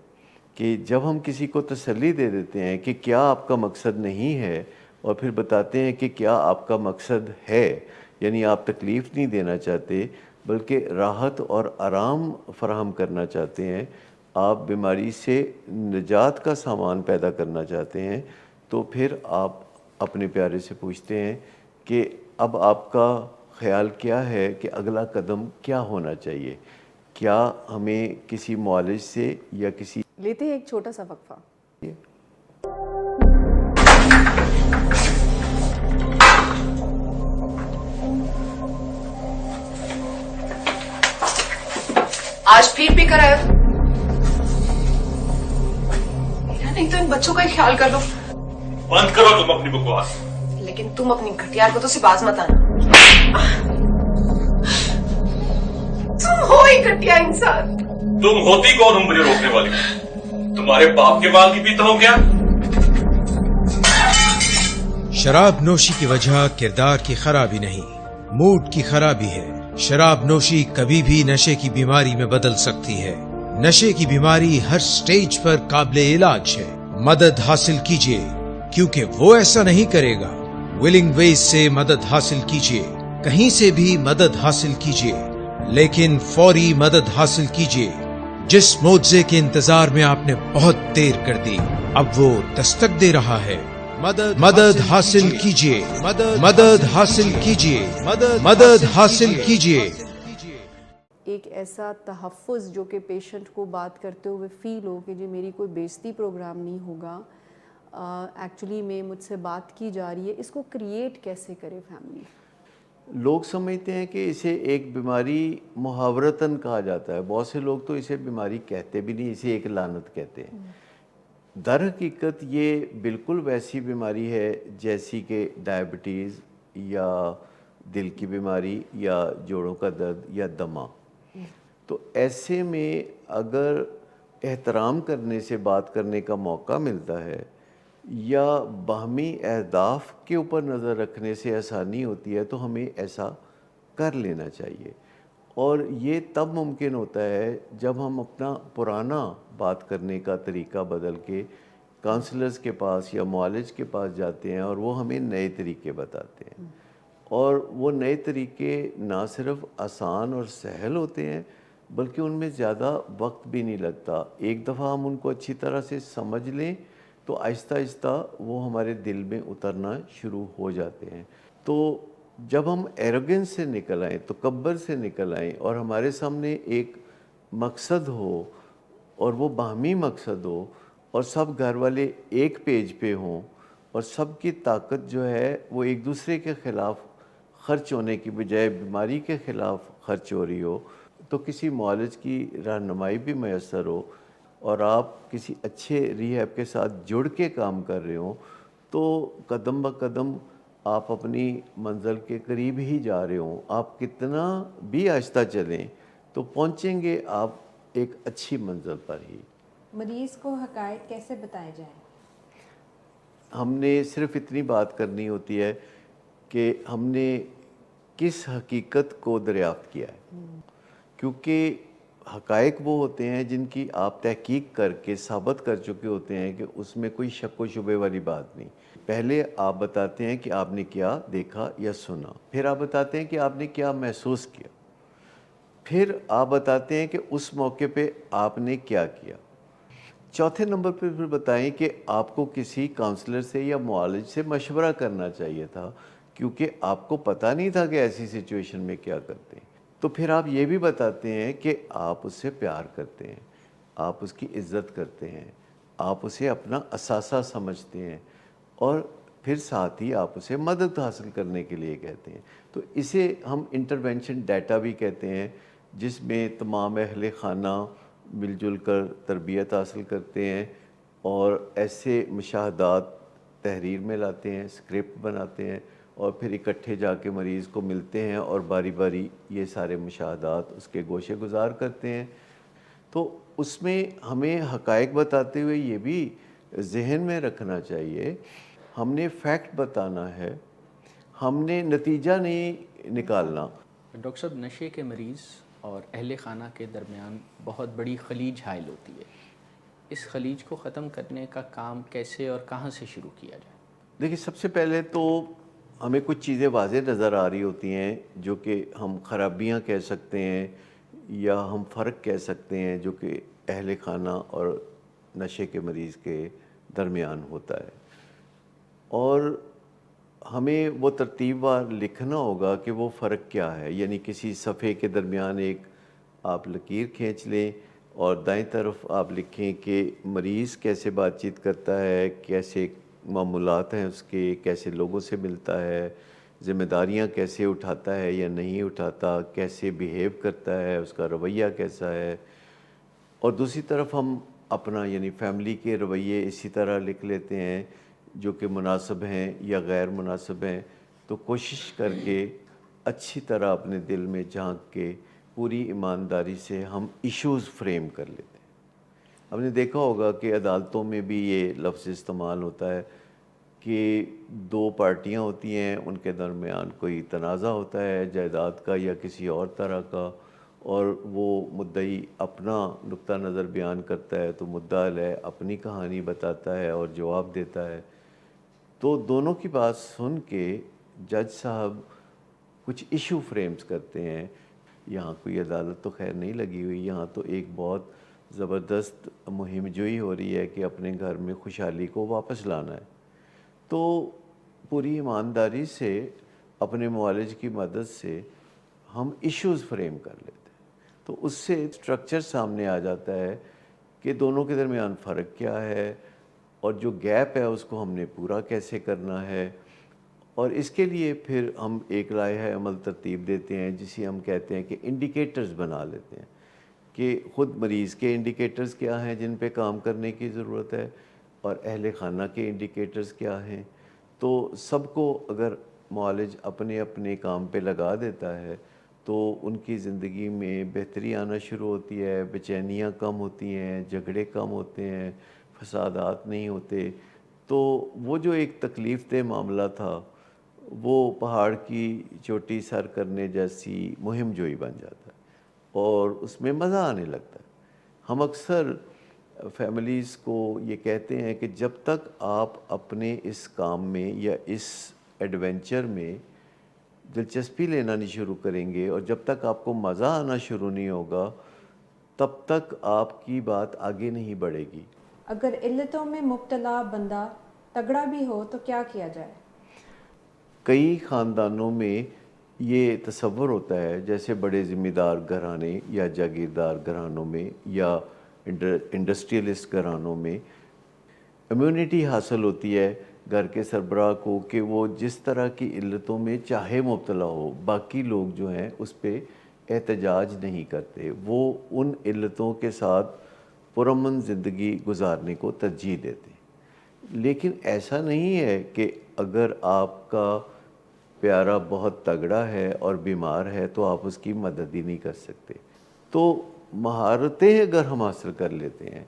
کہ جب ہم کسی کو تسلی دے دیتے ہیں کہ کیا آپ کا مقصد نہیں ہے اور پھر بتاتے ہیں کہ کیا آپ کا مقصد ہے، یعنی آپ تکلیف نہیں دینا چاہتے بلکہ راحت اور آرام فراہم کرنا چاہتے ہیں، آپ بیماری سے نجات کا سامان پیدا کرنا چاہتے ہیں، تو پھر آپ اپنے پیارے سے پوچھتے ہیں کہ اب آپ کا خیال کیا ہے کہ اگلا قدم کیا ہونا چاہیے، کیا ہمیں کسی معالج سے یا کسی لیتے ہیں ایک چھوٹا سا وقفہ. آج پھر بھی کرایا نہیں تو ان بچوں کا ہی خیال کر لو. بند کرو تم اپنی بکواس. لیکن تم اپنی گھٹیا کو تو سے باز مت آنا. تم ہو ہی گھٹیا انسان. تم ہوتی کون ہو مجھے روکنے والی؟ تمہارے باپ کے بال کی پیتا ہو کیا؟ شراب نوشی کی وجہ کردار کی خرابی نہیں، موڈ کی خرابی ہے. شراب نوشی کبھی بھی نشے کی بیماری میں بدل سکتی ہے. نشے کی بیماری ہر سٹیج پر قابل علاج ہے. مدد حاصل کیجیے کیونکہ وہ ایسا نہیں کرے گا. ولنگ ویز سے مدد حاصل کیجیے، کہیں سے بھی مدد حاصل کیجیے، لیکن فوری مدد حاصل کیجیے. جس معجزے کے انتظار میں آپ نے بہت دیر کر دی اب وہ دستک دے رہا ہے. مدد حاصل کیجیے، مدد حاصل کیجیے، مدد حاصل کیجیے. ایک ایسا تحفظ جو کہ پیشنٹ کو بات کرتے ہوئے فیل ہو کہ جی میری کوئی بےعزتی پروگرام نہیں ہوگا، ایکچولی میں مجھ سے بات کی جا رہی ہے، اس کو کریٹ کیسے کرے فیملی؟ لوگ سمجھتے ہیں کہ اسے ایک بیماری محاورتاً کہا جاتا ہے، بہت سے لوگ تو اسے بیماری کہتے بھی نہیں، اسے ایک لعنت کہتے ہیں. در حقیقت یہ بالکل ویسی بیماری ہے جیسی کہ ڈائبٹیز یا دل کی بیماری یا جوڑوں کا درد یا دمہ. تو ایسے میں اگر احترام کرنے سے بات کرنے کا موقع ملتا ہے یا باہمی اہداف کے اوپر نظر رکھنے سے آسانی ہوتی ہے تو ہمیں ایسا کر لینا چاہیے. اور یہ تب ممکن ہوتا ہے جب ہم اپنا پرانا بات کرنے کا طریقہ بدل کے کاؤنسلرز کے پاس یا معالج کے پاس جاتے ہیں اور وہ ہمیں نئے طریقے بتاتے ہیں. اور وہ نئے طریقے نہ صرف آسان اور سہل ہوتے ہیں بلکہ ان میں زیادہ وقت بھی نہیں لگتا. ایک دفعہ ہم ان کو اچھی طرح سے سمجھ لیں تو آہستہ آہستہ وہ ہمارے دل میں اترنا شروع ہو جاتے ہیں. تو جب ہم ایروگنس سے نکل آئیں، تکبر سے نکل آئیں اور ہمارے سامنے ایک مقصد ہو اور وہ باہمی مقصد ہو اور سب گھر والے ایک پیج پہ ہوں اور سب کی طاقت جو ہے وہ ایک دوسرے کے خلاف خرچ ہونے کی بجائے بیماری کے خلاف خرچ ہو رہی ہو، تو کسی معالج کی رہنمائی بھی میسر ہو اور آپ کسی اچھے ریہیب کے ساتھ جڑ کے کام کر رہے ہوں، تو قدم بہ قدم آپ اپنی منزل کے قریب ہی جا رہے ہوں. آپ کتنا بھی آہستہ چلیں تو پہنچیں گے آپ ایک اچھی منزل پر ہی. مریض کو حقائق کیسے بتائے جائیں؟ ہم نے صرف اتنی بات کرنی ہوتی ہے کہ ہم نے کس حقیقت کو دریافت کیا ہے، کیونکہ حقائق وہ ہوتے ہیں جن کی آپ تحقیق کر کے ثابت کر چکے ہوتے ہیں کہ اس میں کوئی شک و شبے والی بات نہیں. پہلے آپ بتاتے ہیں کہ آپ نے کیا دیکھا یا سنا، پھر آپ بتاتے ہیں کہ آپ نے کیا محسوس کیا، پھر آپ بتاتے ہیں کہ اس موقع پہ آپ نے کیا کیا. چوتھے نمبر پہ پھر بتائیں کہ آپ کو کسی کاؤنسلر سے یا معالج سے مشورہ کرنا چاہیے تھا کیونکہ آپ کو پتہ نہیں تھا کہ ایسی سچویشن میں کیا کرتے ہیں. تو پھر آپ یہ بھی بتاتے ہیں کہ آپ اس سے پیار کرتے ہیں، آپ اس کی عزت کرتے ہیں، آپ اسے اپنا اثاثہ سمجھتے ہیں اور پھر ساتھ ہی آپ اسے مدد حاصل کرنے کے لیے کہتے ہیں. تو اسے ہم انٹرونشن ڈیٹا بھی کہتے ہیں، جس میں تمام اہل خانہ مل جل کر تربیت حاصل کرتے ہیں اور ایسے مشاہدات تحریر میں لاتے ہیں، اسکرپٹ بناتے ہیں اور پھر اکٹھے جا کے مریض کو ملتے ہیں اور باری باری یہ سارے مشاہدات اس کے گوشے گزار کرتے ہیں. تو اس میں ہمیں حقائق بتاتے ہوئے یہ بھی ذہن میں رکھنا چاہیے، ہم نے فیکٹ بتانا ہے، ہم نے نتیجہ نہیں نکالنا. ڈاکٹر صاحب، نشے کے مریض اور اہل خانہ کے درمیان بہت بڑی خلیج حائل ہوتی ہے. اس خلیج کو ختم کرنے کا کام کیسے اور کہاں سے شروع کیا جائے؟ دیکھیے، سب سے پہلے تو ہمیں کچھ چیزیں واضح نظر آ رہی ہوتی ہیں جو کہ ہم خرابیاں کہہ سکتے ہیں یا ہم فرق کہہ سکتے ہیں جو کہ اہل خانہ اور نشے کے مریض کے درمیان ہوتا ہے. اور ہمیں وہ ترتیب وار لکھنا ہوگا کہ وہ فرق کیا ہے. یعنی کسی صفحے کے درمیان ایک آپ لکیر کھینچ لیں اور دائیں طرف آپ لکھیں کہ مریض کیسے بات چیت کرتا ہے، کیسے معمولات ہیں اس کے، کیسے لوگوں سے ملتا ہے، ذمہ داریاں کیسے اٹھاتا ہے یا نہیں اٹھاتا، کیسے بیہیو کرتا ہے، اس کا رویہ کیسا ہے. اور دوسری طرف ہم اپنا یعنی فیملی کے رویے اسی طرح لکھ لیتے ہیں جو کہ مناسب ہیں یا غیر مناسب ہیں. تو کوشش کر کے اچھی طرح اپنے دل میں جھانک کے پوری ایمانداری سے ہم ایشوز فریم کر لیتے ہیں. ہم نے دیکھا ہوگا کہ عدالتوں میں بھی یہ لفظ استعمال ہوتا ہے کہ دو پارٹیاں ہوتی ہیں، ان کے درمیان کوئی تنازع ہوتا ہے جائیداد کا یا کسی اور طرح کا، اور وہ مدعی اپنا نقطہ نظر بیان کرتا ہے تو مدعا علیہ اپنی کہانی بتاتا ہے اور جواب دیتا ہے. تو دونوں کی بات سن کے جج صاحب کچھ ایشو فریمز کرتے ہیں. یہاں کوئی عدالت تو خیر نہیں لگی ہوئی، یہاں تو ایک بہت زبردست مہم جوئی ہو رہی ہے کہ اپنے گھر میں خوشحالی کو واپس لانا ہے. تو پوری ایمانداری سے اپنے معالج کی مدد سے ہم ایشوز فریم کر لیتے ہیں. تو اس سے اسٹرکچر سامنے آ جاتا ہے کہ دونوں کے درمیان فرق کیا ہے اور جو گیپ ہے اس کو ہم نے پورا کیسے کرنا ہے. اور اس کے لیے پھر ہم ایک لائحہ عمل ترتیب دیتے ہیں جسے ہم کہتے ہیں کہ انڈیکیٹرز بنا لیتے ہیں کہ خود مریض کے انڈیکیٹرز کیا ہیں جن پہ کام کرنے کی ضرورت ہے اور اہل خانہ کے انڈیکیٹرز کیا ہیں. تو سب کو اگر معالج اپنے اپنے کام پہ لگا دیتا ہے تو ان کی زندگی میں بہتری آنا شروع ہوتی ہے، بے چینیاں کم ہوتی ہیں، جھگڑے کم ہوتے ہیں، فسادات نہیں ہوتے. تو وہ جو ایک تکلیف دہ معاملہ تھا وہ پہاڑ کی چوٹی سر کرنے جیسی مہم جوئی بن جاتا ہے اور اس میں مزہ آنے لگتا ہے. ہم اکثر فیملیز کو یہ کہتے ہیں کہ جب تک آپ اپنے اس کام میں یا اس ایڈونچر میں دلچسپی لینا نہیں شروع کریں گے اور جب تک آپ کو مزہ آنا شروع نہیں ہوگا تب تک آپ کی بات آگے نہیں بڑھے گی. اگر علتوں میں مبتلا بندہ تگڑا بھی ہو تو کیا کیا جائے؟ کئی خاندانوں میں یہ تصور ہوتا ہے جیسے بڑے ذمہ دار گھرانے یا جاگیردار گھرانوں میں یا انڈسٹریلسٹ گھرانوں میں امیونٹی حاصل ہوتی ہے گھر کے سربراہ کو کہ وہ جس طرح کی علتوں میں چاہے مبتلا ہو باقی لوگ جو ہیں اس پہ احتجاج نہیں کرتے، وہ ان علتوں کے ساتھ پرامن زندگی گزارنے کو ترجیح دیتے ہیں. لیکن ایسا نہیں ہے کہ اگر آپ کا پیارا بہت تگڑا ہے اور بیمار ہے تو آپ اس کی مدد ہی نہیں کر سکتے. تو مہارتیں اگر ہم حاصل کر لیتے ہیں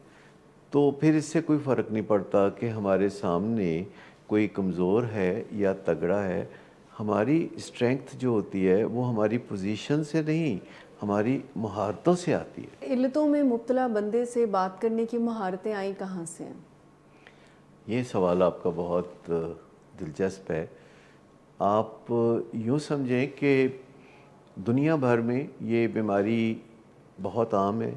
تو پھر اس سے کوئی فرق نہیں پڑتا کہ ہمارے سامنے کوئی کمزور ہے یا تگڑا ہے. ہماری اسٹرینگتھ جو ہوتی ہے وہ ہماری پوزیشن سے نہیں، ہماری مہارتوں سے آتی ہے. علتوں میں مبتلا بندے سے بات کرنے کی مہارتیں آئیں کہاں سے ہیں؟ یہ سوال آپ کا بہت دلچسپ ہے. آپ یوں سمجھیں کہ دنیا بھر میں یہ بیماری بہت عام ہے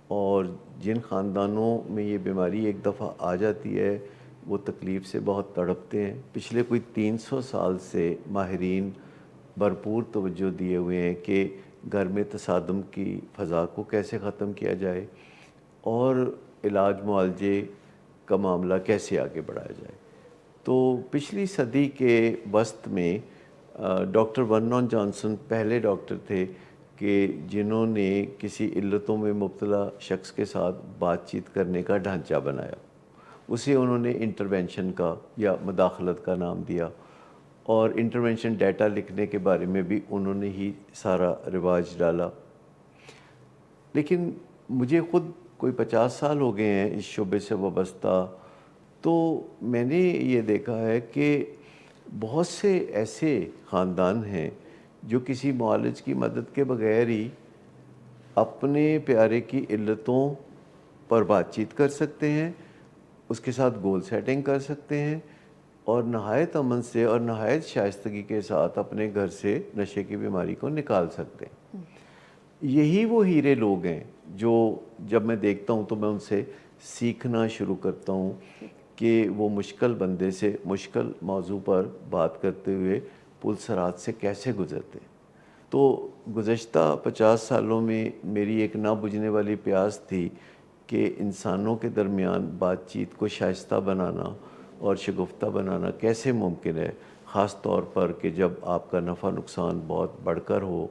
اور جن خاندانوں میں یہ بیماری ایک دفعہ آ جاتی ہے وہ تکلیف سے بہت تڑپتے ہیں. پچھلے کوئی 300 سال سے ماہرین بھرپور توجہ دیے ہوئے ہیں کہ گھر میں تصادم کی فضا کو کیسے ختم کیا جائے اور علاج معالجے کا معاملہ کیسے آگے بڑھایا جائے. تو پچھلی صدی کے وسط میں ڈاکٹر ورنون جانسن پہلے ڈاکٹر تھے کہ جنہوں نے کسی علتوں میں مبتلا شخص کے ساتھ بات چیت کرنے کا ڈھانچہ بنایا. اسے انہوں نے انٹرونشن کا یا مداخلت کا نام دیا اور انٹرونشن ڈیٹا لکھنے کے بارے میں بھی انہوں نے ہی سارا رواج ڈالا. لیکن مجھے خود کوئی 50 سال ہو گئے ہیں اس شعبے سے وابستہ، تو میں نے یہ دیکھا ہے کہ بہت سے ایسے خاندان ہیں جو کسی معالج کی مدد کے بغیر ہی اپنے پیارے کی علتوں پر بات چیت کر سکتے ہیں، اس کے ساتھ گول سیٹنگ کر سکتے ہیں اور نہایت امن سے اور نہایت شائستگی کے ساتھ اپنے گھر سے نشے کی بیماری کو نکال سکتے ہیں۔ یہی وہ ہیرے لوگ ہیں جو جب میں دیکھتا ہوں تو میں ان سے سیکھنا شروع کرتا ہوں کہ وہ مشکل بندے سے مشکل موضوع پر بات کرتے ہوئے پل صراط سے کیسے گزرتے ہیں۔ تو گزشتہ 50 سالوں میں میری ایک نہ بجھنے والی پیاس تھی کہ انسانوں کے درمیان بات چیت کو شائستہ بنانا اور شگفتہ بنانا کیسے ممکن ہے، خاص طور پر کہ جب آپ کا نفع نقصان بہت بڑھ کر ہو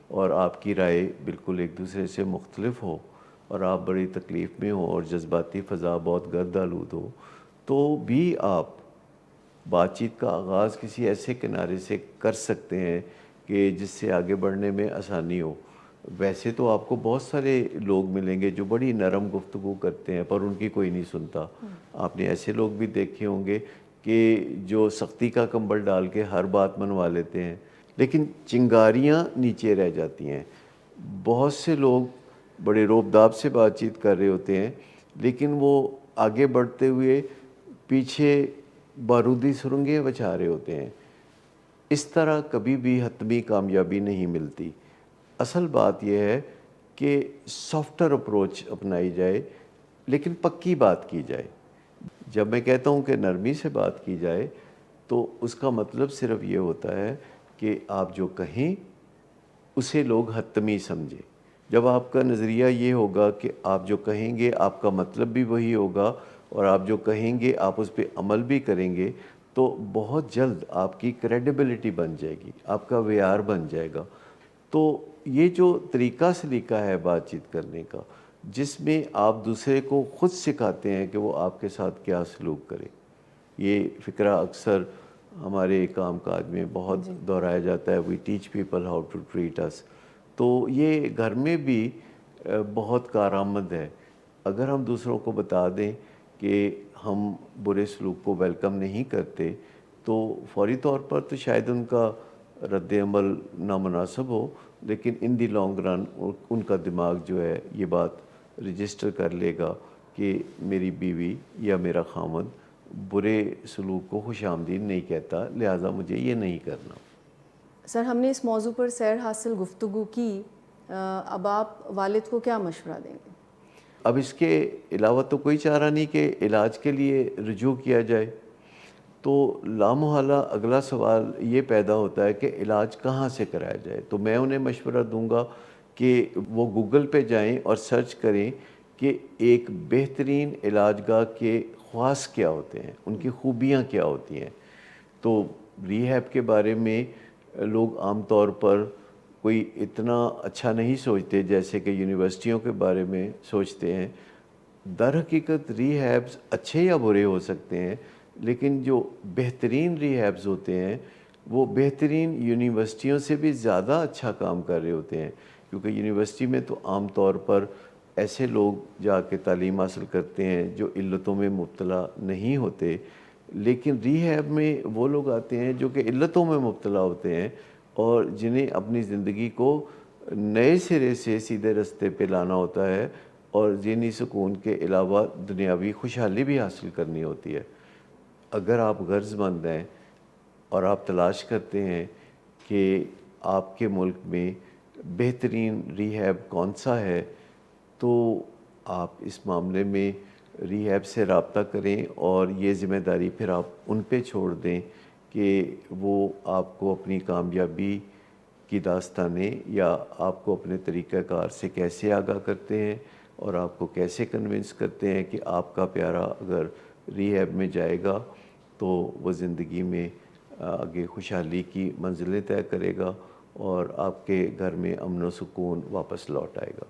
اور آپ کی رائے بالکل ایک دوسرے سے مختلف ہو اور آپ بڑی تکلیف میں ہوں اور جذباتی فضا بہت گرد آلود ہو، تو بھی آپ بات چیت کا آغاز کسی ایسے کنارے سے کر سکتے ہیں کہ جس سے آگے بڑھنے میں آسانی ہو۔ ویسے تو آپ کو بہت سارے لوگ ملیں گے جو بڑی نرم گفتگو کرتے ہیں پر ان کی کوئی نہیں سنتا۔ آپ نے ایسے لوگ بھی دیکھے ہوں گے کہ جو سختی کا کمبل ڈال کے ہر بات منوا لیتے ہیں، لیکن چنگاریاں نیچے رہ جاتی ہیں۔ بہت سے لوگ بڑے روب داب سے بات چیت کر رہے ہوتے ہیں لیکن وہ آگے بڑھتے ہوئے پیچھے بارودی سرنگیں بچھا رہے ہوتے ہیں۔ اس طرح کبھی بھی حتمی کامیابی نہیں ملتی۔ اصل بات یہ ہے کہ سافٹر اپروچ اپنائی جائے لیکن پکی بات کی جائے۔ جب میں کہتا ہوں کہ نرمی سے بات کی جائے تو اس کا مطلب صرف یہ ہوتا ہے کہ آپ جو کہیں اسے لوگ حتمی سمجھیں۔ جب آپ کا نظریہ یہ ہوگا کہ آپ جو کہیں گے آپ کا مطلب بھی وہی ہوگا اور آپ جو کہیں گے آپ اس پہ عمل بھی کریں گے، تو بہت جلد آپ کی کریڈیبلٹی بن جائے گی، آپ کا ویار بن جائے گا۔ تو یہ جو طریقہ سلیقہ ہے بات چیت کرنے کا، جس میں آپ دوسرے کو خود سکھاتے ہیں کہ وہ آپ کے ساتھ کیا سلوک کرے، یہ فقرہ اکثر ہمارے کام کاج میں بہت دہرایا جاتا ہے، we teach people how to treat us. تو یہ گھر میں بھی بہت کارآمد ہے۔ اگر ہم دوسروں کو بتا دیں کہ ہم برے سلوک کو ویلکم نہیں کرتے تو فوری طور پر تو شاید ان کا رد عمل نامناسب ہو، لیکن ان دی لانگ رن ان کا دماغ جو ہے یہ بات رجسٹر کر لے گا کہ میری بیوی یا میرا خامند برے سلوک کو خوش آمدید نہیں کہتا، لہٰذا مجھے یہ نہیں کرنا۔ سر، ہم نے اس موضوع پر سیر حاصل گفتگو کی، اب آپ والد کو کیا مشورہ دیں گے؟ اب اس کے علاوہ تو کوئی چارہ نہیں کہ علاج کے لیے رجوع کیا جائے۔ تو لامحالہ اگلا سوال یہ پیدا ہوتا ہے کہ علاج کہاں سے کرایا جائے۔ تو میں انہیں مشورہ دوں گا کہ وہ گوگل پہ جائیں اور سرچ کریں کہ ایک بہترین علاج گاہ کے خواص کیا ہوتے ہیں، ان کی خوبیاں کیا ہوتی ہیں۔ تو ریہیب کے بارے میں لوگ عام طور پر کوئی اتنا اچھا نہیں سوچتے جیسے کہ یونیورسٹیوں کے بارے میں سوچتے ہیں۔ در حقیقت ریہیبز اچھے یا برے ہو سکتے ہیں، لیکن جو بہترین ریہیبز ہوتے ہیں وہ بہترین یونیورسٹیوں سے بھی زیادہ اچھا کام کر رہے ہوتے ہیں، کیونکہ یونیورسٹی میں تو عام طور پر ایسے لوگ جا کے تعلیم حاصل کرتے ہیں جو علتوں میں مبتلا نہیں ہوتے، لیکن ریہیب میں وہ لوگ آتے ہیں جو کہ علتوں میں مبتلا ہوتے ہیں اور جنہیں اپنی زندگی کو نئے سرے سے سیدھے رستے پہ لانا ہوتا ہے اور ذہنی سکون کے علاوہ دنیاوی خوشحالی بھی حاصل کرنی ہوتی ہے۔ اگر آپ غرض مند ہیں اور آپ تلاش کرتے ہیں کہ آپ کے ملک میں بہترین ریہیب کون سا ہے، تو آپ اس معاملے میں ریہیب سے رابطہ کریں اور یہ ذمہ داری پھر آپ ان پہ چھوڑ دیں کہ وہ آپ کو اپنی کامیابی کی داستانیں یا آپ کو اپنے طریقہ کار سے کیسے آگاہ کرتے ہیں اور آپ کو کیسے کنونس کرتے ہیں کہ آپ کا پیارا اگر ریہیب میں جائے گا تو وہ زندگی میں آگے خوشحالی کی منزلیں طے کرے گا اور آپ کے گھر میں امن و سکون واپس لوٹ آئے گا۔